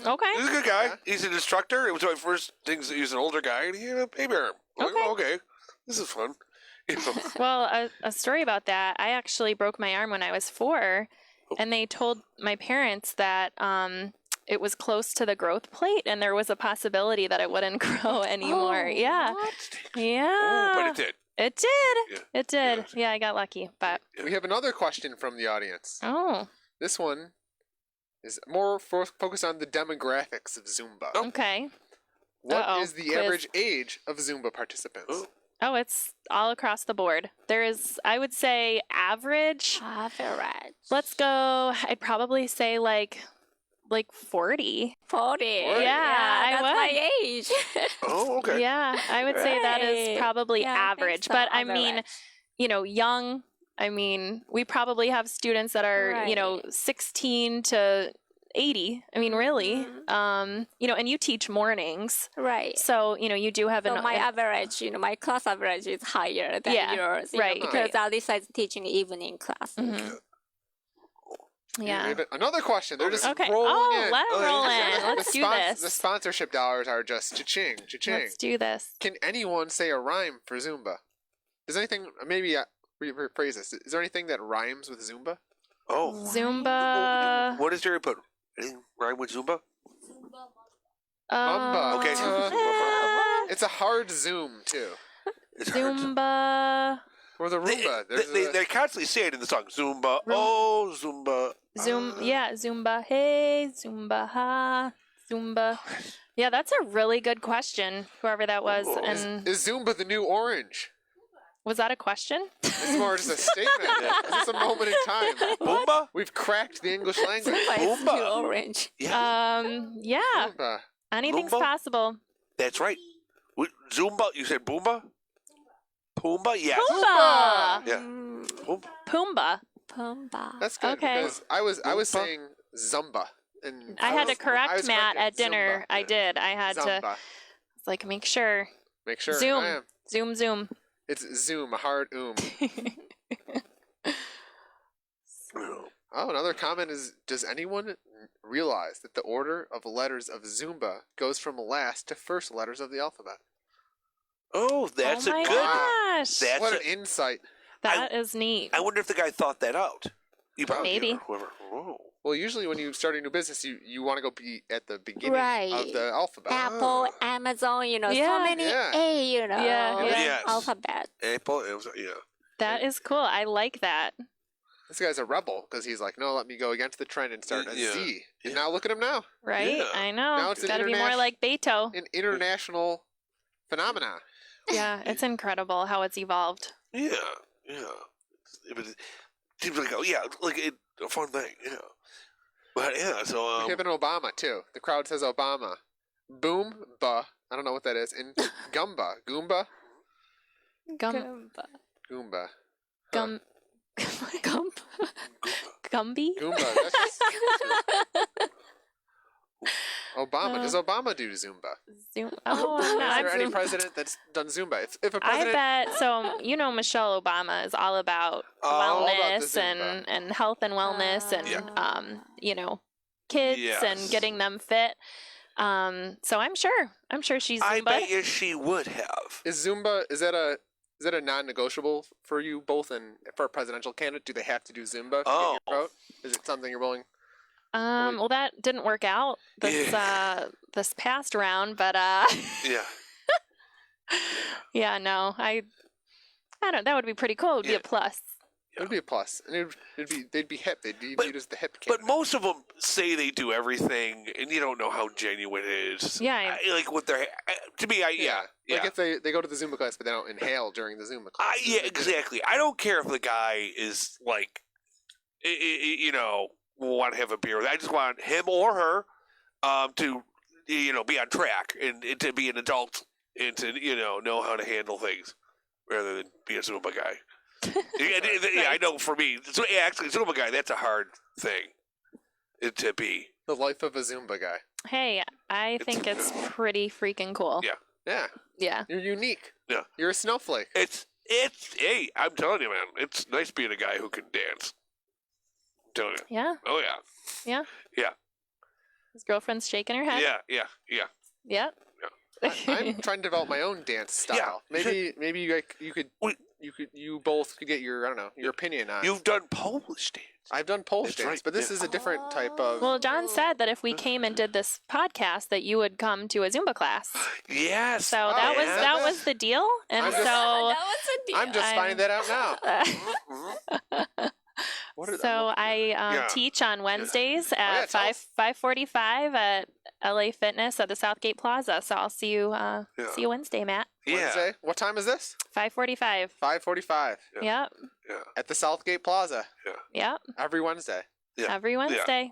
D: Okay.
B: He's a good guy.
C: Yeah.
B: He's an instructor. It was my first things. He's an older guy, and he had a baby arm. I'm like,
D: Okay.
B: okay, this is fun. You know,
D: Well, a story about that. I actually broke my arm when I was 4, and they told my parents that it was close to the growth plate, and there was a possibility that it wouldn't grow anymore.
E: Oh,
D: Yeah.
E: what?
D: Yeah.
B: oh, but it did.
D: It did.
B: Yeah.
D: It did. Yeah, I got lucky. But
C: We have another question from the audience.
D: oh,
C: This one is more focused on the demographics of Zumba.
B: Oh.
D: okay.
C: What is
D: Uh-oh,
C: the
D: quiz.
C: average age of Zumba participants?
B: Oh.
D: Oh, it's all across the board. There is, I would say, average.
E: Average.
D: Let's go. I'd probably say like 40.
E: 40.
D: Yeah, I
E: that's
D: would.
E: my age.
B: Oh, okay.
D: Yeah, I would say that is
E: Right.
D: probably
E: Yeah, I think
D: average.
E: so,
D: But I mean,
E: average.
D: you know, young. I mean, we probably have students that are, you know,
E: Right.
D: 16 to 80. I mean, really.
E: Mhm.
D: You know, and you teach mornings.
E: Right.
D: So, you know, you do have
E: So
D: an
E: my average, you know, my class average is higher than
D: Yeah,
E: yours. you
D: right,
E: know, because
D: right.
E: Alisa is teaching evening class.
D: Mhm.
C: We
D: Yeah.
C: have another question. They're just
D: Okay.
C: rolling
D: Oh,
C: in.
D: let 'em roll
B: yeah.
D: in. Let's
C: the
D: do this.
C: The sponsorship dollars are just cha-ching, cha-ching.
D: Let's do this.
C: Can anyone say a rhyme for Zumba? Is anything, maybe rephrase this. Is there anything that rhymes with Zumba?
B: Oh,
D: Zumba.
B: what is there input? Anything rhyme with Zumba?
C: Mamba.
B: Okay.
C: It's a hard zoom, too.
B: It's hard to-
D: Zumba.
C: Or the Roomba. There's
B: they constantly say it in the song. Zumba,
D: Room-
B: oh, Zumba.
D: Yeah, Zumba. Hey, Zumba. Ha. Zumba. Yeah, that's a really good question, whoever that was.
B: Ooh.
D: And
C: Is Zumba the new orange?
D: was that a question?
C: It's more just a statement. It's a moment in time.
B: Boomba?
C: We've cracked the English language.
E: But it's
B: Boomba.
E: still orange.
B: Yeah,
D: Yeah.
C: Zumba.
D: Anything's
B: Boomba?
D: possible.
B: that's right. Zumba, you said Boomba? Pumbaa? Yes.
D: Pumbaa.
B: Yeah.
E: Mm,
B: Pumbaa.
D: Pumbaa.
E: Pumbaa.
C: That's good
D: Okay.
C: because I was
B: Zumba.
C: saying Zumba. And
D: I had to
C: was
D: correct Matt
C: correcting
D: at dinner.
C: Zumba.
D: I did. I had to
C: Zumba.
D: like make sure.
C: Make sure.
D: Zoom.
C: I am.
D: Zoom.
C: It's Zoom, a hard Oh, another comment is, does anyone realize that the order of letters of Zumba goes from last to first letters of the alphabet?
B: Oh, that's
D: oh my
B: a good.
D: gosh.
B: That's
C: What
B: a-
C: an insight.
D: That is neat.
B: I wonder if the guy thought that out. He probably did,
D: Maybe.
B: or whoever. Whoa.
C: Well, usually when you start a new business, you want to go be at the beginning
E: Right.
C: of the alphabet.
E: Apple, Amazon, you know,
D: Yeah.
E: so many
C: Yeah.
E: A, you know,
D: Yeah, yeah.
B: Yes.
E: alphabet.
B: Apple, it was, yeah.
D: That is cool. I like that.
C: This guy's a rebel because he's like, no, let me go against the trend and start a
B: Yeah.
C: Z. And
B: Yeah.
C: now look at him now.
D: Right?
B: Yeah.
D: I know.
C: Now it's an
D: Got to be more
C: international-
D: like Beto.
C: An international phenomenon.
D: Yeah, it's incredible how it's evolved.
B: Yeah. But it seems like, a fun thing, yeah. But yeah, so,
C: We have an Obama, too. The crowd says Obama. Boom, ba. I don't know what that is. And Gumba. Goomba?
D: Gum,
C: Goomba.
D: gum,
E: Gump.
D: Gumby?
C: Goomba. That's just, Obama. Does Obama do Zumba?
D: Oh,
C: Is
D: I'm
C: there any president that's done Zumba? If a
D: I
C: president,
D: bet so. Michelle Obama is all about
C: all about the
D: wellness
C: Zumba.
D: and health and wellness and kids
B: Yes.
D: and getting them fit. So I'm sure she's Zumba.
B: I bet you she would have.
C: is Zumba is that a non-negotiable for you both and for a presidential candidate? Do they have to do Zumba to get your vote? Is it something you're willing?
D: Well, that didn't work out this past round, but
B: Yeah.
D: yeah, no, I don't. That would be pretty cool. It would be a plus.
C: It would be a plus, and they'd be hip. They'd be viewed as the hip
B: But
C: candidate.
B: most of them say they do everything, and you don't know how genuine it is.
D: Yeah,
B: like what they're to me. Yeah.
C: Like if they go to the Zumba class, but they don't inhale during the Zumba class.
B: Yeah, exactly. I don't care if the guy is like, want to have a beer. I just want him or her, to, be on track and to be an adult and to, know how to handle things rather than be a Zumba guy. Yeah, I know for me, so actually, Zumba guy, that's a hard thing to be.
C: The life of a Zumba guy.
D: Hey, I think it's pretty freaking cool.
B: Yeah.
C: Yeah,
D: Yeah.
C: you're unique.
B: Yeah.
C: You're a snowflake.
B: Hey, I'm telling you, man, it's nice being a guy who can dance. I'm telling you.
D: Yeah.
B: Oh, yeah.
D: Yeah.
B: Yeah.
D: His girlfriend's shaking her head.
B: Yeah.
D: Yep.
C: I'm trying to develop my own dance style.
B: Yeah,
C: maybe you both could get your opinion on.
B: You've done Polish dance.
C: I've done Polish
B: That's
C: dance,
B: right,
C: but this
B: yeah.
C: is a different type of.
D: Well, John said that if we came and did this podcast, that you would come to a Zumba class.
B: Yes.
D: So
C: Oh,
D: that
C: yeah.
D: was the deal, and
C: I'm just-
D: so
E: that was a deal.
C: I'm just finding that out now.
B: Mhm.
C: What are
D: so I
B: Yeah.
D: teach on Wednesdays
C: yeah,
D: at
C: tell us.
D: 5:45 at LA Fitness at the Southgate Plaza. So I'll see you see you Wednesday, Matt.
B: Yeah.
C: Wednesday? What time is this?
D: 5:45.
C: 5:45
D: Yep.
C: at the Southgate Plaza
D: Yep.
C: every Wednesday.
B: Yeah.
D: Every Wednesday.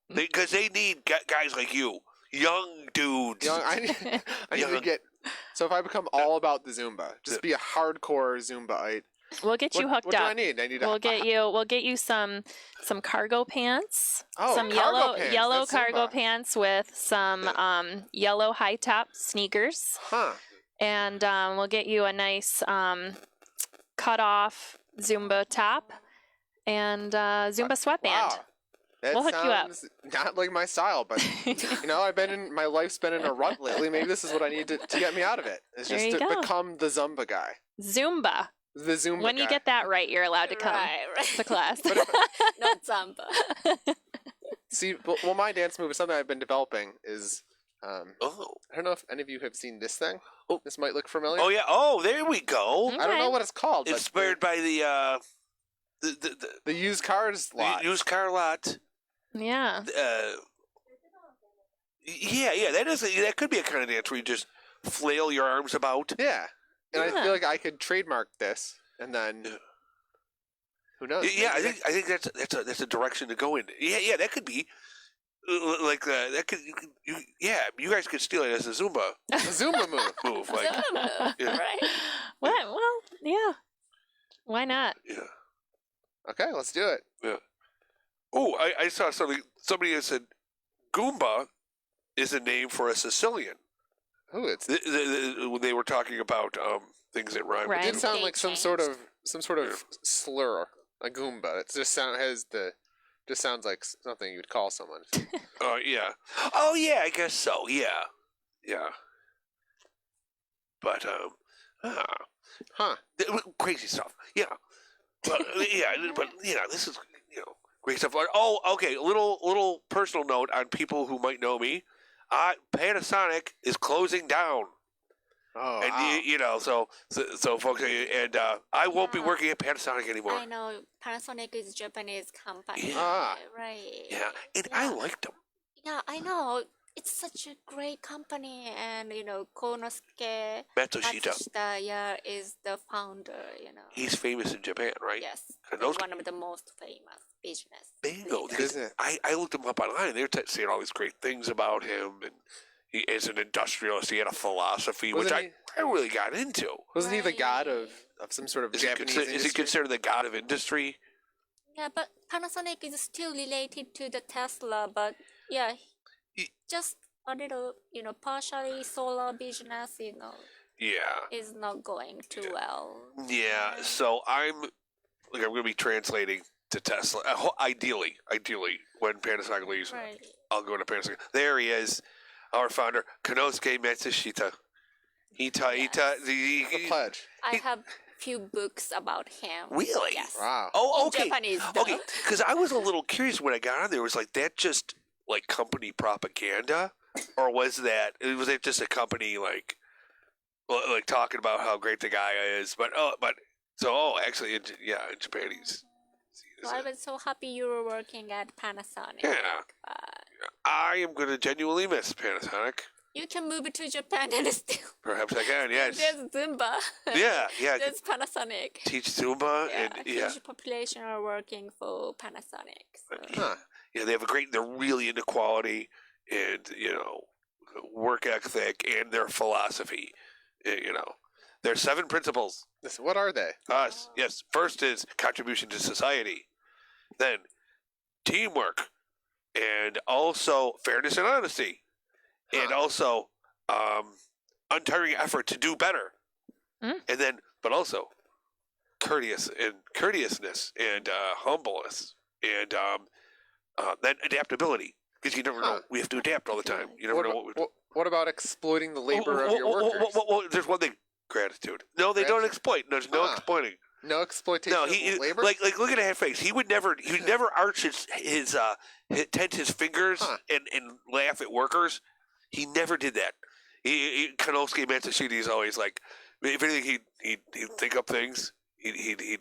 B: Because they need guys like you, young dudes.
C: I need to
B: Young.
C: get. So if I become all about the Zumba, just be a hardcore Zumbaite.
D: We'll get you hooked
C: what do
D: up.
C: I need? I need.
D: We'll get you some cargo pants.
C: Oh,
D: some
C: cargo pants.
D: yellow
C: That's
D: cargo
C: Zumba.
D: pants with some yellow high top sneakers.
C: Huh.
D: And we'll get you a nice cut off Zumba top and Zumba sweatband.
C: Wow. That
D: We'll hook you up.
C: sounds not like my style, but my life's been in a rut lately. Maybe this is what I need to get me out of it. It's
D: There
C: just
D: you
C: to
D: go.
C: become the Zumba guy.
D: Zumba.
C: The Zumba
D: When
C: guy.
D: you get that right, you're allowed to come
E: Right.
D: to class.
E: Not Zumba.
C: See, well, my dance move is something I've been developing is,
B: Oh.
C: I don't know if any of you have seen this thing. Oh, this might look familiar.
B: Oh yeah. Oh, there we go.
C: I don't know what it's called, but
B: Inspired by the
C: the used cars lot.
B: used car lot.
D: Yeah.
B: Yeah. That could be a kind of dance where you just flail your arms about.
C: Yeah. And I
D: Yeah.
C: feel like I could trademark this, and then
B: Yeah.
C: who knows?
B: Yeah, I
C: maybe
B: think that's a direction to go in. Yeah, that could be like that could you guys could steal it as a Zumba
C: a Zumba move.
B: move. Like
E: Zumba,
B: Yeah.
E: right?
D: What? Well, yeah. Why not?
B: yeah.
C: Okay, let's do it.
B: Oh, I saw something. Somebody has said Goomba is a name for a Sicilian.
C: Ooh, it's
B: When they were talking about things that rhyme.
D: Right.
C: It did sound
E: They
C: like some
E: changed.
C: sort of slur, a Goomba. It just sounds like something you would call someone.
B: Oh yeah. Oh yeah. I guess so. Yeah. But
C: Huh.
B: crazy stuff. Yeah. But this is great stuff. Oh, okay. A little personal note on people who might know me. Panasonic is closing down.
C: Oh,
B: And
C: wow.
B: so folks, and I won't be
E: Yeah.
B: working at Panasonic anymore.
E: I know Panasonic is Japanese company.
C: Ah.
E: Right.
B: Yeah, and I
E: Yeah.
B: liked them.
E: Yeah, I know. It's such a great company, and Konosuke
B: Matsushita,
E: Matsushita, is the founder.
B: he's famous in Japan, right?
E: Yes,
B: And
E: he's
B: those
E: one of the most famous business.
B: bingo.
E: leaders.
B: Because
C: Business.
B: I looked him up online. They're saying all these great things about him, and he is an industrialist. He had a philosophy, which
C: Wasn't
B: I really got into.
C: Wasn't he the god
E: Right.
C: of some sort of
B: Is
C: Japanese
B: he
C: industry?
B: considered the god of industry?
E: Yeah, but Panasonic is still related to the Tesla, but yeah,
B: Y-
E: just a little, partially solar business,
B: Yeah.
E: is not going too well.
B: Yeah. So I'm going to be translating to Tesla. Ideally, when Panasonic leaves,
E: Right.
B: I'll go to Panasonic. There he is, our founder, Konosuke Matsushita.
C: The pledge.
E: I have few books about him.
B: Really?
E: Yes.
C: Wow.
B: Oh,
E: In
B: okay.
E: Japanese, though.
B: Okay, because I was a little curious when I got on there. Was like that just like company propaganda, or was it just a company like talking about how great the guy is? Actually, in Japanese.
E: So I was so happy you were working at Panasonic.
B: Yeah.
E: But
B: I am going to genuinely miss Panasonic.
E: you can move to Japan and still.
B: Perhaps I can. Yes.
E: There's Zumba.
B: Yeah. Yeah. I could
E: There's Panasonic.
B: teach Zumba
E: Yeah,
B: and
E: huge population are working for Panasonic. So.
C: Huh.
B: Yeah, they have they're really into quality and, work ethic and their philosophy. There's 7 principles.
C: Listen, what are they?
B: Yes. First is contribution to society. Then teamwork. And also fairness and honesty. And also untiring effort to do better. And then, but also courteousness and humbleness. And then adaptability, because you never know. We have to adapt all the time. You never know what.
C: What about exploiting the labor of your workers?
B: There's one thing: gratitude. No, they don't exploit. There's no exploiting.
C: No exploitation
B: No,
C: of labor?
B: like look at that face. He would never arch tense his fingers and laugh at workers. He never did that. Konosuke Matsushita is always like, if anything, he'd think up things. He'd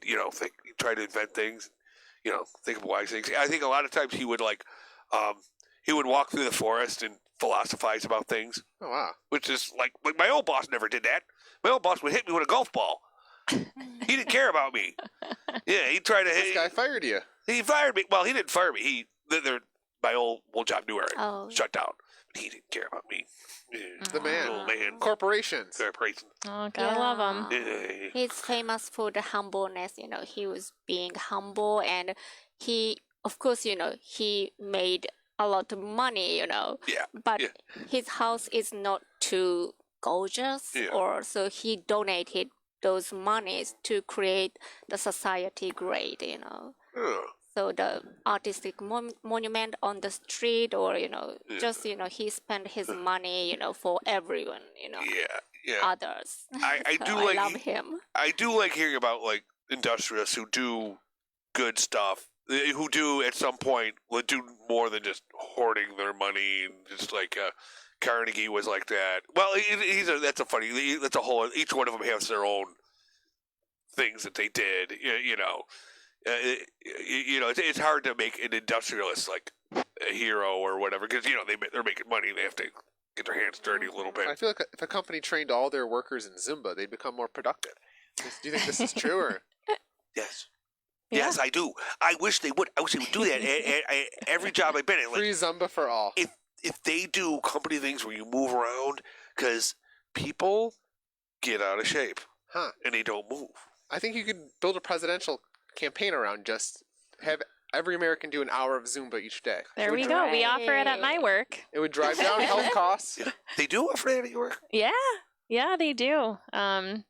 B: try to invent things. Think of wise things. I think a lot of times he would he would walk through the forest and philosophize about things.
C: Oh, wow.
B: Which is like my old boss never did that. My old boss would hit me with a golf ball. He didn't care about me. Yeah, he tried to.
C: This guy fired you.
B: He fired me. Well, he didn't fire me. My old job knew it shut down. But he didn't care about me. Yeah.
C: The man.
B: Old man.
C: Corporations.
D: Oh, gotta love him.
B: Yeah.
E: He's famous for the humbleness. He was being humble, and he, of course, he made a lot of money.
B: Yeah.
E: But
B: Yeah.
E: his house is not too gorgeous,
B: Yeah.
E: so he donated those monies to create the society great.
B: Yeah.
E: So the artistic monument on the street, or just he spent his money, for everyone,
B: Yeah.
E: others.
B: I
E: So
B: do
E: I
B: like
E: love him.
B: I do like hearing about like industrialists who do good stuff, who do at some point will do more than just hoarding their money, and just like Carnegie was like that. Well, that's a whole. Each one of them has their own things that they did. It's hard to make an industrialist like a hero or whatever, because they're making money. They have to get their hands dirty a little
C: I
B: bit.
C: feel like if a company trained all their workers in Zumba, they'd become more productive. Do you think this is true? Or
B: Yes.
D: Yeah.
B: Yes, I do. I wish they would. I wish they would do that at every job I've been in. Like,
C: free Zumba for all?
B: if they do company things where you move around, because people get out of shape
C: Huh.
B: and they don't move.
C: I think you could build a presidential campaign around just have every American do an hour of Zumba each day.
D: There we go. We offer it at my work.
C: It would drive down health costs.
B: Yeah. They do offer that at your work?
D: Yeah, they do.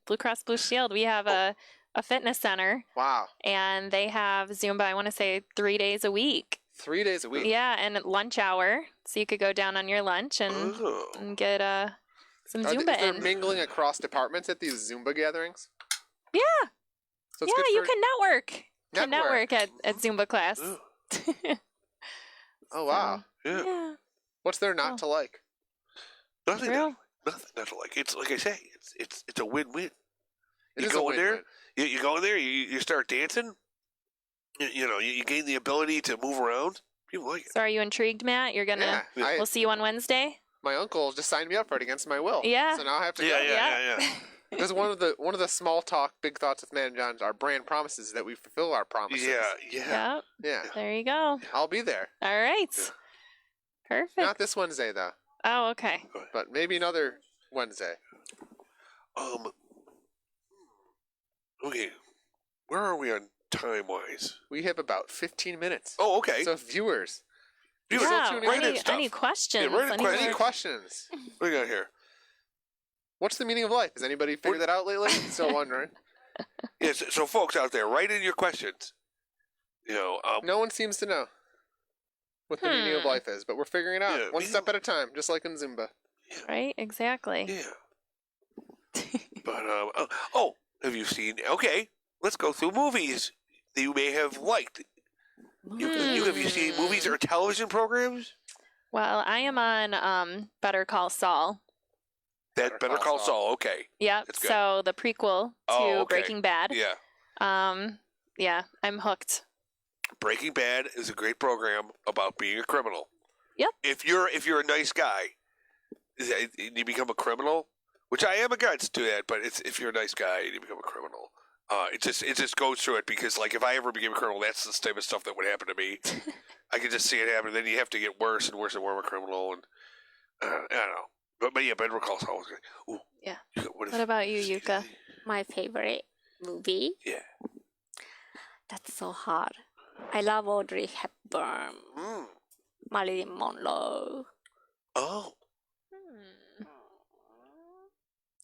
D: Blue Cross Blue Shield. We have a fitness center,
C: Wow.
D: and they have Zumba. I want to say 3 days a week.
C: 3 days a week.
D: Yeah, and at lunch hour, so you could go down on your lunch and
B: Oh.
D: get some
C: Are
D: Zumba
C: they
D: in.
C: mingling across departments at these Zumba gatherings?
D: Yeah.
C: So it's
D: Yeah,
C: good
D: you
C: for
D: can network.
C: network.
D: At Zumba class.
B: Oh.
C: Oh, wow.
B: Yeah.
D: Yeah.
C: What's there not
D: Oh.
C: to like?
B: Nothing.
D: True.
B: Nothing not to like. It's like I say. It's a win-win.
C: It
B: You
C: is
B: go
C: a
B: in there.
C: win-win.
B: You go in there. You start dancing. You gain the ability to move around. People like it.
D: So are you intrigued, Matt? You're gonna.
C: Yeah.
D: We'll see you on Wednesday.
C: My uncle just signed me up for it against my will.
D: Yeah.
C: So now I have to go.
B: Yeah.
C: Because one of the small talk, big thoughts with Man and John's, our brand promises is that we fulfill our promises.
B: Yeah.
D: Yep.
C: Yeah.
D: There you go.
C: I'll be there.
D: All right.
B: Yeah.
D: Perfect.
C: Not this Wednesday though,
D: Oh, okay.
C: but maybe another Wednesday.
B: Okay. Where are we on time wise?
C: We have about 15 minutes.
B: Oh, okay.
C: So viewers,
B: Viewers,
D: Yeah,
C: tuning in
B: and stuff.
D: any questions?
B: Yeah, write in
D: Any
B: questions.
C: any
D: more-
C: questions?
B: What do we got here?
C: What's the meaning of life? Has anybody figured that out lately? Still wondering.
B: Yes, so folks out there, write in your questions. You know,
C: No one seems to know what the meaning of life is, but we're figuring it out
B: Yeah,
C: one step at a time, just like in Zumba.
D: Right? Exactly.
B: yeah. But oh, have you seen? Okay, let's go through movies that you may have liked. Have you seen movies or television programs?
D: Well, I am on Better Call Saul.
B: That Better Call Saul. Okay,
D: Yep.
B: That's good.
D: So the prequel to
B: Oh, okay.
D: Breaking Bad.
B: yeah.
D: Yeah, I'm hooked.
B: Breaking Bad is a great program about being a criminal.
D: Yep.
B: If you're a nice guy, and you become a criminal, which I am against to that, but it's if you're a nice guy and you become a criminal, it just goes through it because like if I ever became a criminal, that's the type of stuff that would happen to me. I could just see it happen. Then you have to get worse and worse and more of a criminal, and I don't know. But yeah, Better Call Saul was good. Ooh,
D: Yeah.
B: What
D: What about you, Yuka?
E: My favorite movie.
B: Yeah.
E: That's so hard. I love Audrey Hepburn,
B: Mm.
E: Marilyn Monroe.
B: Oh.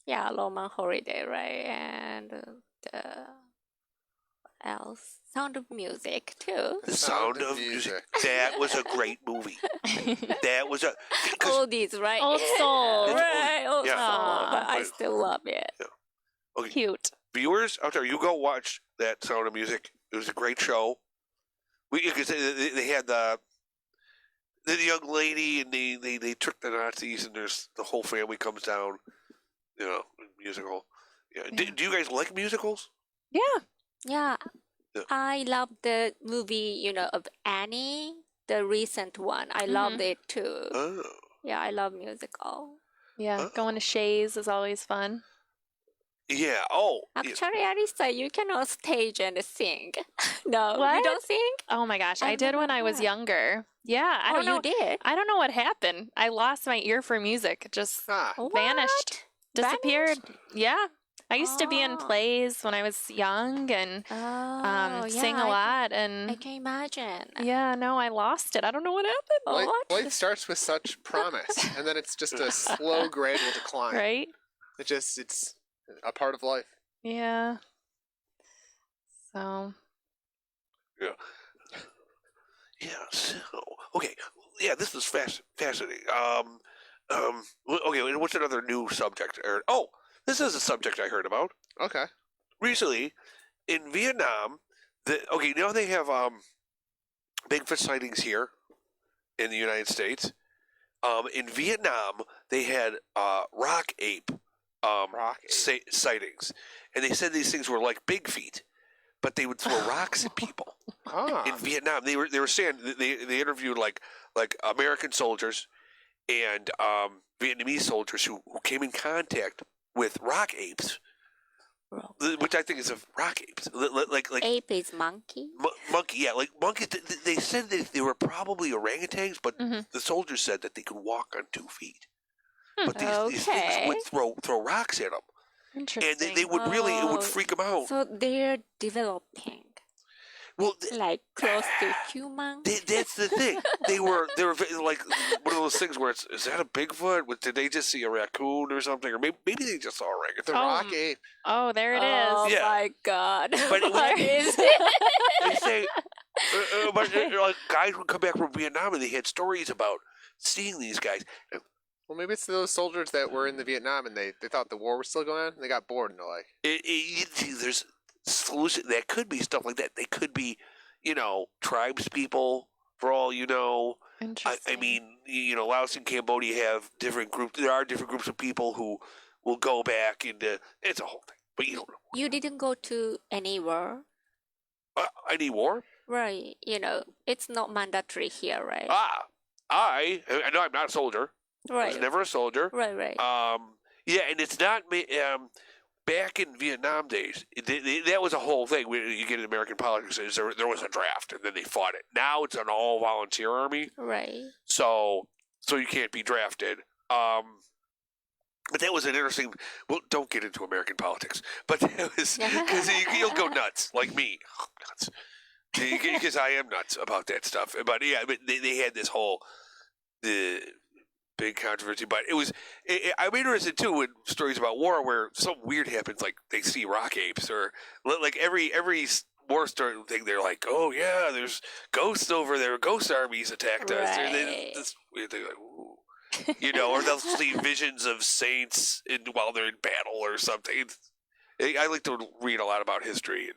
E: Yeah, Roman Holiday, right? And the what else? Sound of Music too.
B: The Sound of Music. That was a great movie. That was a. 'cause-
E: All these, right?
D: Old Soul.
E: Right, old
B: Yeah.
E: soul. But I
B: Right.
E: still love it.
B: okay.
D: Cute.
B: Viewers out there, you go watch that Sound of Music. It was a great show. Because they had the young lady and they tricked the Nazis and there's the whole family comes down. You know, musical. Yeah.
D: Yeah.
B: Do you guys like musicals?
D: Yeah.
E: Yeah.
B: Yeah.
E: I love the movie, of Annie, the recent one. I loved it too.
B: Oh.
E: Yeah, I love musical.
D: Yeah.
B: Oh.
D: Going to Shays is always fun.
B: Yeah. Oh. Yeah.
E: Actually, Arisa, you cannot stage and sing. No,
D: What?
E: you don't sing?
D: Oh my gosh, I
E: I've
D: did
E: never
D: when I was
E: heard.
D: younger. Yeah, I don't know.
E: You did?
D: I don't know what happened. I lost my ear for music. It just
C: Ah,
D: vanished. Disappeared.
E: Vanished?
D: Yeah. I used to be in
E: Oh.
D: plays when I was young and
E: Oh,
D: sing
E: yeah,
D: a lot
E: I
D: and
E: can imagine.
D: yeah, no, I lost it. I don't know what happened.
E: Oh, what?
C: life starts with such promise, and then it's just a slow, gradual decline.
D: Right?
C: It's a part of life.
D: Yeah. So
B: Yeah. So okay. Yeah. This is fascinating. Okay. What's another new subject? This is a subject I heard about
C: Okay.
B: recently in Vietnam. Now they have Bigfoot sightings here in the United States. In Vietnam, they had rock ape
C: Rock ape.
B: sightings, and they said these things were like big feet, but they would throw rocks at people. In
C: Ah,
B: Vietnam, they were saying they interviewed like American soldiers and Vietnamese soldiers who came in contact with rock apes, which I think is of rock apes, like
E: Ape is monkey.
B: monkey, yeah, like monkeys. They said that they were probably orangutans, but
D: Mhm.
B: the soldiers said that they could walk on 2 feet.
D: Hmm.
B: But these things
E: Okay.
B: would throw rocks at them,
D: interesting.
B: and they would really it would
E: Oh,
B: freak them out.
E: So they're developing
B: Well,
E: like close to human.
B: that's the thing. They were like one of those things where is that a Bigfoot? Did they just see a raccoon or something, or maybe they just saw a
C: the
B: orangutan?
C: rock ape.
D: Oh, there it is.
E: Oh
B: Yeah.
E: my god!
B: But it was-
E: What is it?
B: They say, like guys would come back from Vietnam and they had stories about seeing these guys.
C: Well, maybe it's those soldiers that were in the Vietnam and they thought the war was still going on and they got bored and they're like,
B: There's solution that could be stuff like that. They could be, tribes people for all you know.
D: Interesting.
B: I mean, Laos and Cambodia have different groups. There are different groups of people who will go back into. It's a whole thing, but you don't know.
E: You didn't go to any war,
B: Any war?
E: right? It's not mandatory here, right?
B: I know I'm not a soldier. I was
E: Right.
B: never a soldier.
E: Right.
B: Yeah, and it's not back in Vietnam days. That was a whole thing. You get in American politics. There was a draft, and then they fought it. Now it's an all volunteer army,
E: Right.
B: so you can't be drafted. But that was an interesting. Well, don't get into American politics. But that was because you'll go nuts like me. nuts. Because I am nuts about that stuff. But yeah, but they had this whole the big controversy. But it was I'm interested too in stories about war where something weird happens, like they see rock apes, or like every war story thing. They're like, oh yeah, there's ghosts over there. Ghost armies attacked us. Or this weird thing, like, ooh. You know, or they'll see visions of saints while they're in battle or something. I like to read a lot about history and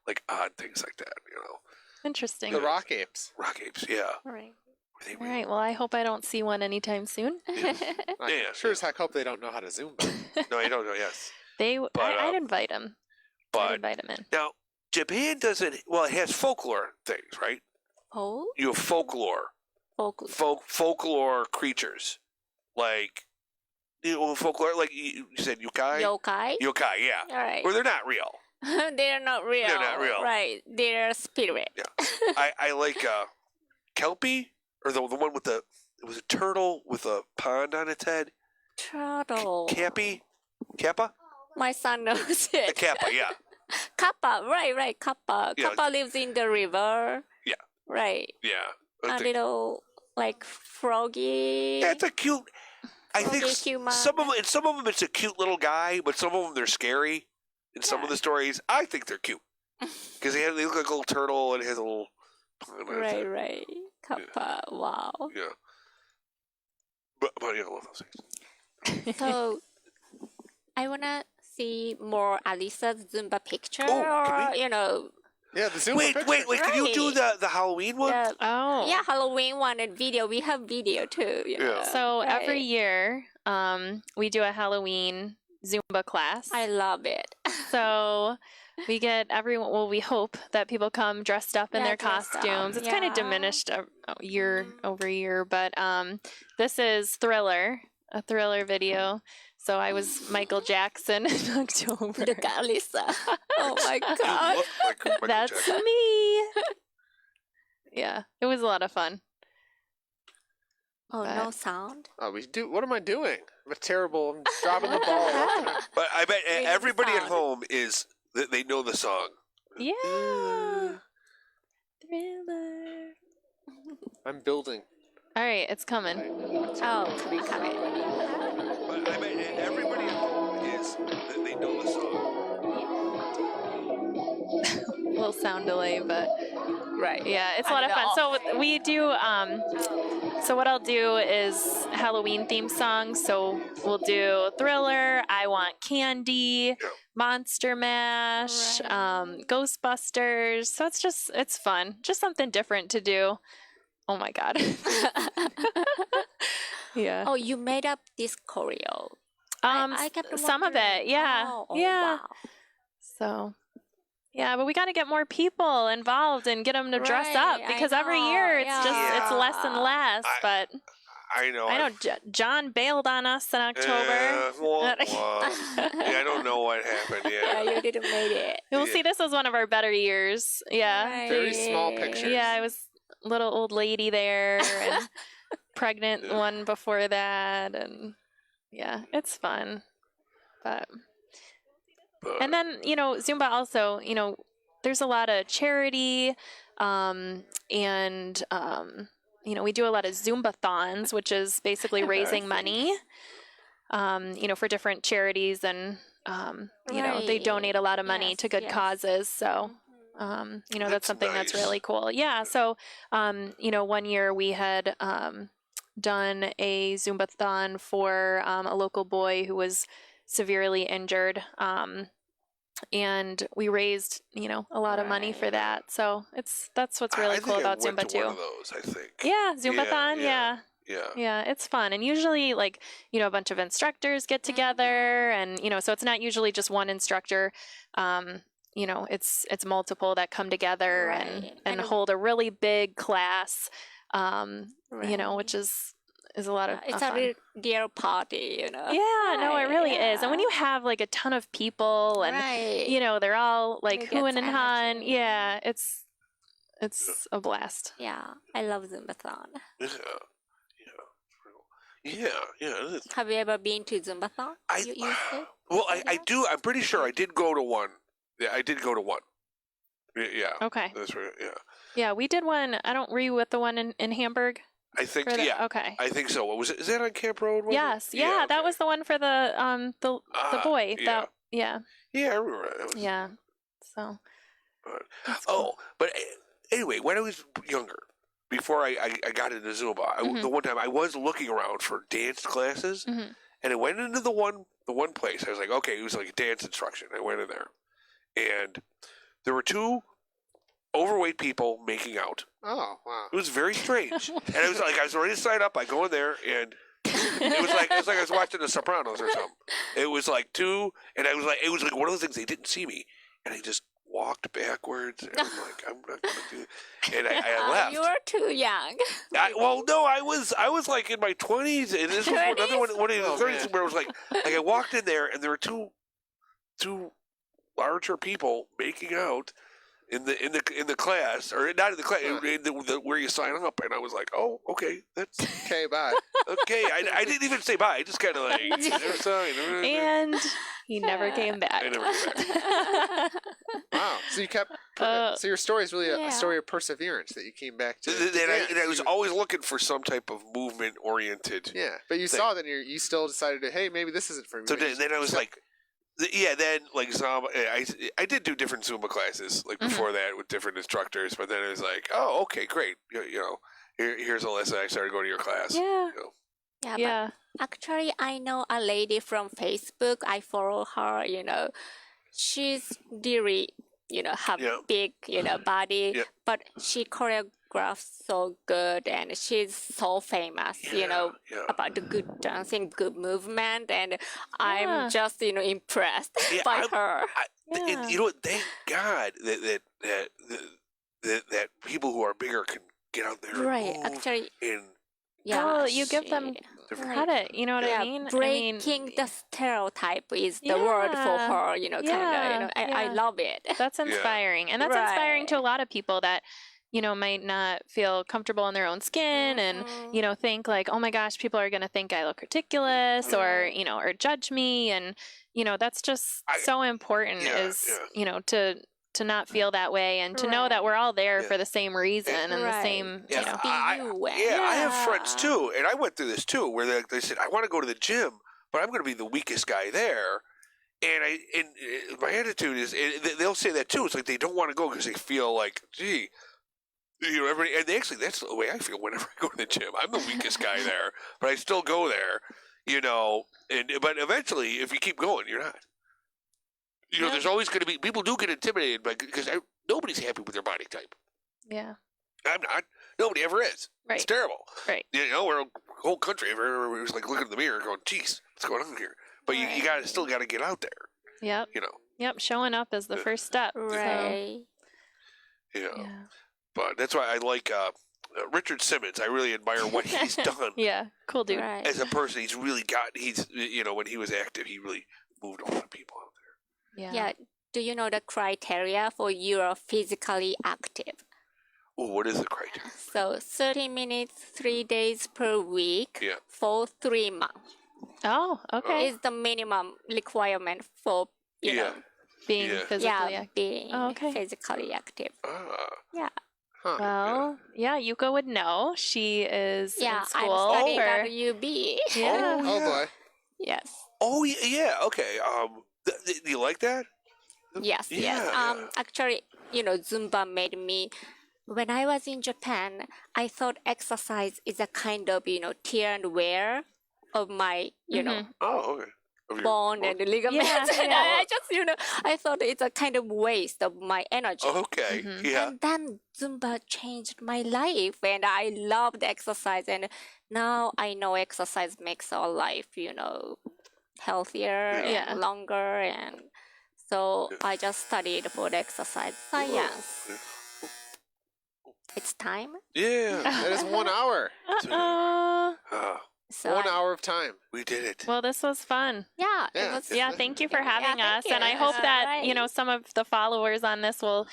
B: like odd things like that. You know,
D: Interesting.
C: The rock apes.
B: rock apes. Yeah.
E: Right.
B: Were they
D: All
B: real?
D: right. Well, I hope I don't see one anytime soon.
C: I
B: Yeah,
C: sure as heck hope they don't know how to Zumba.
B: No, I don't know. Yes,
D: But, I'd invite them. I'd
B: but
D: invite them in.
B: now Japan doesn't. Well, it has folklore things, right?
E: Oh,
B: You have folklore, folklore creatures, like folklore, like you said, yokai.
E: yokai.
B: Yokai, yeah.
E: All right.
B: Or they're not real.
E: They're not real.
B: They're not real.
E: Right. They're spirit.
B: Yeah. I like Kelpie, or the one with it was a turtle with a pond on its head.
E: Turtle.
B: Kappa?
E: My son knows
B: A
E: it.
B: Kappa, yeah.
E: Kappa. Right. Kappa.
B: Yeah.
E: Kappa lives in the river.
B: Yeah.
E: Right.
B: Yeah.
E: A little like froggy.
B: Yeah, it's a cute. I think
E: Froggy human.
B: some of them it's a cute little guy, but some of them they're scary. In some of the stories, I think they're cute because they look like a little turtle and it has a little.
E: Right. Kappa. Wow.
B: Yeah. But yeah, I love those things.
E: So I wanna see more Alisa's Zumba picture,
B: Oh, can
E: or
B: we-
E: you know,
C: Yeah, the Zumba
B: Wait,
C: pictures.
B: Can you do the Halloween one?
D: Oh.
E: yeah, Halloween one and video. We have video too. You know.
B: Yeah.
D: So every
E: Right.
D: year, we do a Halloween Zumba class.
E: I love it.
D: So we get everyone. Well, we hope that people come dressed up in
E: Yeah,
D: their
E: dressed up,
D: costumes. It's kind of
E: yeah.
D: diminished year over year, but this is Thriller, a Thriller video. So I was Michael Jackson in October.
E: Look at Alisa. Oh my
B: You
E: god.
B: look like Michael
D: That's
B: Jackson.
D: me. Yeah, it was a lot of fun.
E: Oh, no sound.
C: Oh, we do. What am I doing? I'm terrible. I'm dropping the ball. all the time.
B: But I bet
E: We need the
B: everybody at
E: sound.
B: home they know the song.
D: Yeah. Thriller.
C: I'm building.
D: All right, it's coming.
E: Oh, coming.
B: But I bet everybody at home they know the song.
D: Little sound delay, but
E: Right.
D: yeah, it's a lot of fun. So we do. So what I'll do is Halloween themed songs. So we'll do Thriller, I Want Candy,
B: Yeah.
D: Monster Mash,
E: Right.
D: Ghostbusters. So it's fun. Just something different to do. Oh my god. Yeah.
E: Oh, you made up this choreo. I kept
D: Some of
E: wondering.
D: it. Yeah.
E: Oh,
D: yeah.
E: Wow.
D: So, yeah, but we got to get more people involved and get them to dress up
E: Right, I
D: because every year it's just it's less and
E: yeah.
D: less. But
B: I know.
D: I know John bailed on us in October.
B: Yeah, I don't know what happened.
E: Yeah,
B: Yeah.
E: you didn't made it.
D: You'll see, this was one of our better years. Yeah,
E: Right.
C: Very small pictures.
D: yeah, I was a little old lady there and pregnant
B: Yeah.
D: one before that, and yeah, it's fun. But and then Zumba also, there's a lot of charity, and we do a lot of Zumba-thons, which is basically raising money, for different charities, and they
E: Right.
D: donate a lot of money
E: Yes,
D: to good
E: yes.
D: causes. So. That's
B: That's
D: something that's
B: nice.
D: really cool. Yeah. So, one year we had done a Zumba-thon for a local boy who was severely injured. And we raised, a lot of money for
E: Right.
D: that. So that's what's really
B: I
D: cool
B: think
D: about
B: I went
D: Zumba
B: to one
D: too.
B: of those, I think.
D: Yeah, Zumba-thon.
B: yeah.
D: Yeah.
B: Yeah.
D: Yeah, it's fun. And usually, a bunch of instructors get together, and, so it's not usually just one instructor. It's multiple that come together and
E: Right. And-
D: hold a really big class,
E: Right.
D: which is a lot of
E: It's
D: fun.
E: a real party,
D: Yeah, no, it
E: Right,
D: really is. And when
E: yeah.
D: you have a ton of people and
E: right.
D: they're all
E: You get
D: hooing and hawing,
E: energy.
D: yeah, it's a blast.
E: Yeah, I love Zumbathon.
B: Yeah. It is.
E: Have you ever been to Zumbathon? You said?
B: Well, I do. I'm pretty sure I did go to one. Yeah, I did go to one. Yeah.
D: Okay.
B: That's right. Yeah.
D: Yeah, we did one. Were you with the one in Hamburg?
B: I think.
D: For the,
B: Yeah.
D: Okay.
B: I think so. What was it? Is that on Camp Road? Was
D: Yes.
B: It?
D: Yeah, that
B: okay.
D: was the one for the boy.
B: Yeah.
D: That yeah.
B: Yeah, I remember that.
D: Yeah. So.
B: But,
D: That's cool.
B: but anyway, when I was younger, before I got into Zumba,
D: Mhm.
B: the one time I was looking around for dance classes,
D: Hmm.
B: and I went into the one place. I was like, okay, it was like dance instruction. I went in there, and there were two overweight people making out.
C: Oh, wow.
B: It was very strange, and I was like, I was ready to sign up. I go in there, and it was like I was watching The Sopranos or something. It was like two, and it was like one of those things they didn't see me, and I just walked backwards. And I'm like, I'm not gonna do it, and I left.
E: You were too young.
B: Well, no, I was like in my 20s, and this was another one of the 30s where it was like I walked in there, and there were two larger people making out in the class, or not in the class, in the where you sign up, and I was like, oh, okay, that's
C: Okay, bye.
B: okay. I didn't even say bye. I just kind of like
D: And he never came back.
B: I never came back.
C: Wow. So you kept. So your story is really a story of perseverance that you came back to.
B: And I was always looking for some type of movement oriented.
C: Yeah, but you saw that you still decided to. Hey, maybe this isn't for me.
B: So then I was like, yeah, then like Zumba, I did do different Zumba classes like before that with different instructors, but then it was like, oh, okay, great, you know, here's a lesson. I started going to your class.
D: Yeah.
B: You know.
E: Yeah,
D: Yeah.
E: but actually, I know a lady from Facebook. I follow her. She's really, have
B: Yeah.
E: big, body,
B: Yeah.
E: but she choreographs so good, and she's so famous,
B: Yeah.
E: about the good dancing, good movement, and
D: Yeah.
E: I'm just, impressed
B: Yeah,
E: by her.
B: And you know what? Thank God that people who are bigger can get out there
E: Right,
B: and move
E: actually,
B: and
E: yeah.
D: Well, you give them
B: different.
D: credit. You know what I mean?
E: Breaking the stereotype is the word for
D: Yeah.
E: her,
D: Yeah,
E: I
D: yeah.
E: love it.
D: That's inspiring. And that's inspiring to a lot of people that, might not feel comfortable in their own skin and,
E: Mhm.
D: think like, oh my gosh, people are going to think I look ridiculous or, or judge me. And, that's just so important to not feel that way and to know that we're all there for the same reason and the same,
B: Yeah,
E: Just be you.
B: I have friends too, and I went through this too, where they said, I want to go to the gym, but I'm going to be the weakest guy there. And my attitude is, and they'll say that too. It's like they don't want to go because they feel like, gee, everybody. And actually, that's the way I feel whenever I go to the gym. I'm the weakest guy there, but I still go there. But eventually, if you keep going, you're not. There's always going to be people do get intimidated because nobody's happy with their body type.
D: Yeah.
B: I'm not. Nobody ever is.
D: Right.
B: It's terrible.
D: Right.
B: We're a whole country. Everyone was like looking in the mirror, going, "Geez, what's going on here?" But you still got to get out there.
D: Yep. Yep. Showing up is the first step.
E: Right.
D: Yeah.
B: But that's why I like Richard Simmons. I really admire what he's done
D: Yeah. Cool dude.
E: Right.
B: as a person. He's really when he was active, he really moved a lot of people out there.
D: Yeah.
E: Yeah. Do you know the criteria for you're physically active?
B: Oh, what is the criteria?
E: So 30 minutes, 3 days per week
B: Yeah.
E: for 3 months
D: Oh, okay.
E: is the minimum requirement for
D: Being
B: Yeah.
D: physically active.
E: being
D: okay.
E: physically active.
B: Ah,
C: Huh.
D: Well, yeah, Yuko would know. She is
E: Yeah,
D: in school
E: I'm studying
D: for
E: at UB.
D: yeah.
C: Oh boy.
E: Yes.
B: oh yeah. Okay. Do you like that?
E: Yes, yes.
B: Yeah.
E: Actually, Zumba made me. When I was in Japan, I thought exercise is a kind of tear and wear of my
B: Oh, okay. Of your
E: bone and ligaments.
D: Yeah,
E: And
D: yeah.
E: I just I thought it's a kind of waste of my energy.
B: Okay.
D: Mhm.
B: Yeah.
E: And then Zumba changed my life, and I loved exercise. And now I know exercise makes our life, healthier
D: Yeah.
E: and longer. And so I just studied for the exercise science. It's time.
B: Yeah.
C: That is 1 hour.
D: Uh-oh.
E: So
C: 1 hour of time.
B: We did it.
D: Well, this was fun.
E: Yeah,
C: Yeah.
E: it was.
D: Yeah, thank you for
E: Yeah,
D: having
E: thank
D: us. And I
E: you.
D: hope that,
E: Right.
D: some of the followers on this will,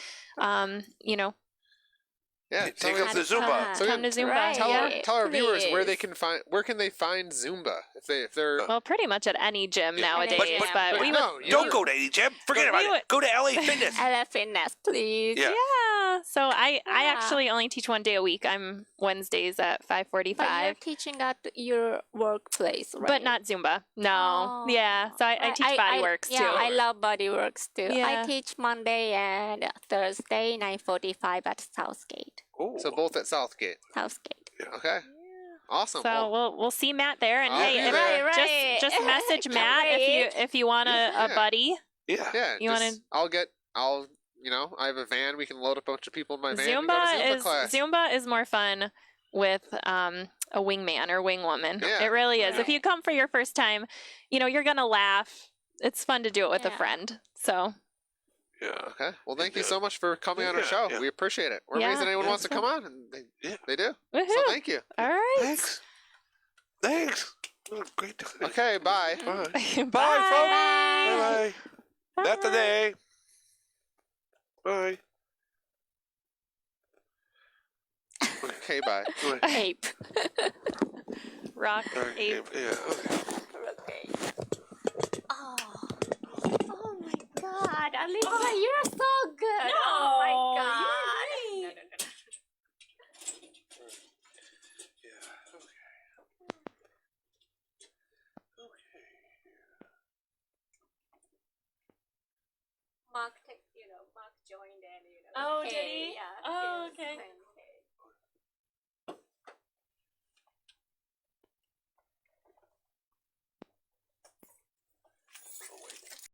C: Yeah,
B: Take
C: tell
B: up
C: me-
B: the Zumba.
C: So
D: Come to Zumba.
E: Right.
C: tell
D: Yeah.
C: our, tell our viewers where they
E: please.
C: where can they find Zumba if they're
D: Well, pretty much at any gym
B: Yeah.
D: nowadays,
E: But-
D: but we would.
C: no, you
B: Don't
C: would-
B: go to any gym. Forget
D: But
B: about
D: we
B: it.
D: would-
B: Go to LA Fitness.
E: LA Fitness, please.
B: Yeah.
D: Yeah. So I
E: Yeah.
D: actually only teach one day a week. I'm Wednesdays at
E: But
D: 5:45.
E: you're teaching at your workplace, right?
D: But not Zumba. No.
E: Oh.
D: Yeah. So I teach Bodyworks too.
E: Yeah, I love Bodyworks too.
D: Yeah.
E: I teach Monday and Thursday, 9:45 at Southgate.
B: Oh.
C: So both at Southgate.
E: Southgate.
C: Okay. Awesome.
D: So
C: Well,
D: we'll see Matt there, and
C: I'll
D: hey,
C: be
D: if-
C: there.
E: Right.
D: just message
E: Can't
D: Matt
E: wait.
D: if you want a
C: Yeah.
D: buddy.
B: Yeah.
C: yeah.
D: you wanna-
C: I'll I have a van. We can load a bunch of people in my van and go to
D: Zumba
C: Zumba
D: is
C: class.
D: Zumba is more fun with a wingman or wingwoman.
C: Yeah.
D: It really is. If
E: Yeah.
D: you come for your first time, you're gonna laugh. It's fun to do it with a
E: Yeah.
D: friend. So
B: Yeah.
C: Okay. Well, thank you so much for coming on our
B: Yeah,
C: show.
B: yeah.
C: We appreciate it. We're
D: Yeah.
C: amazed that anyone
B: Yeah.
C: wants to come on, and
B: Yeah.
C: they do.
D: woohoo!
C: So thank you.
D: All right.
B: Thanks. Thanks. Oh, great.
C: Okay. Bye.
B: Bye.
D: Bye,
B: Bye, folks.
E: Bye.
B: Bye. Not today. Bye.
C: Okay. Bye.
E: Ape.
D: Rock
B: All right,
D: ape.
B: Yeah. Okay.
E: Okay. Oh. Oh my God, Alisa, you're so good. Oh my God.
B: Yeah. Okay.
E: Mark, Mark joined and
D: Oh, did
E: hey,
D: he?
E: yeah,
D: Oh,
E: yes,
D: okay.
E: and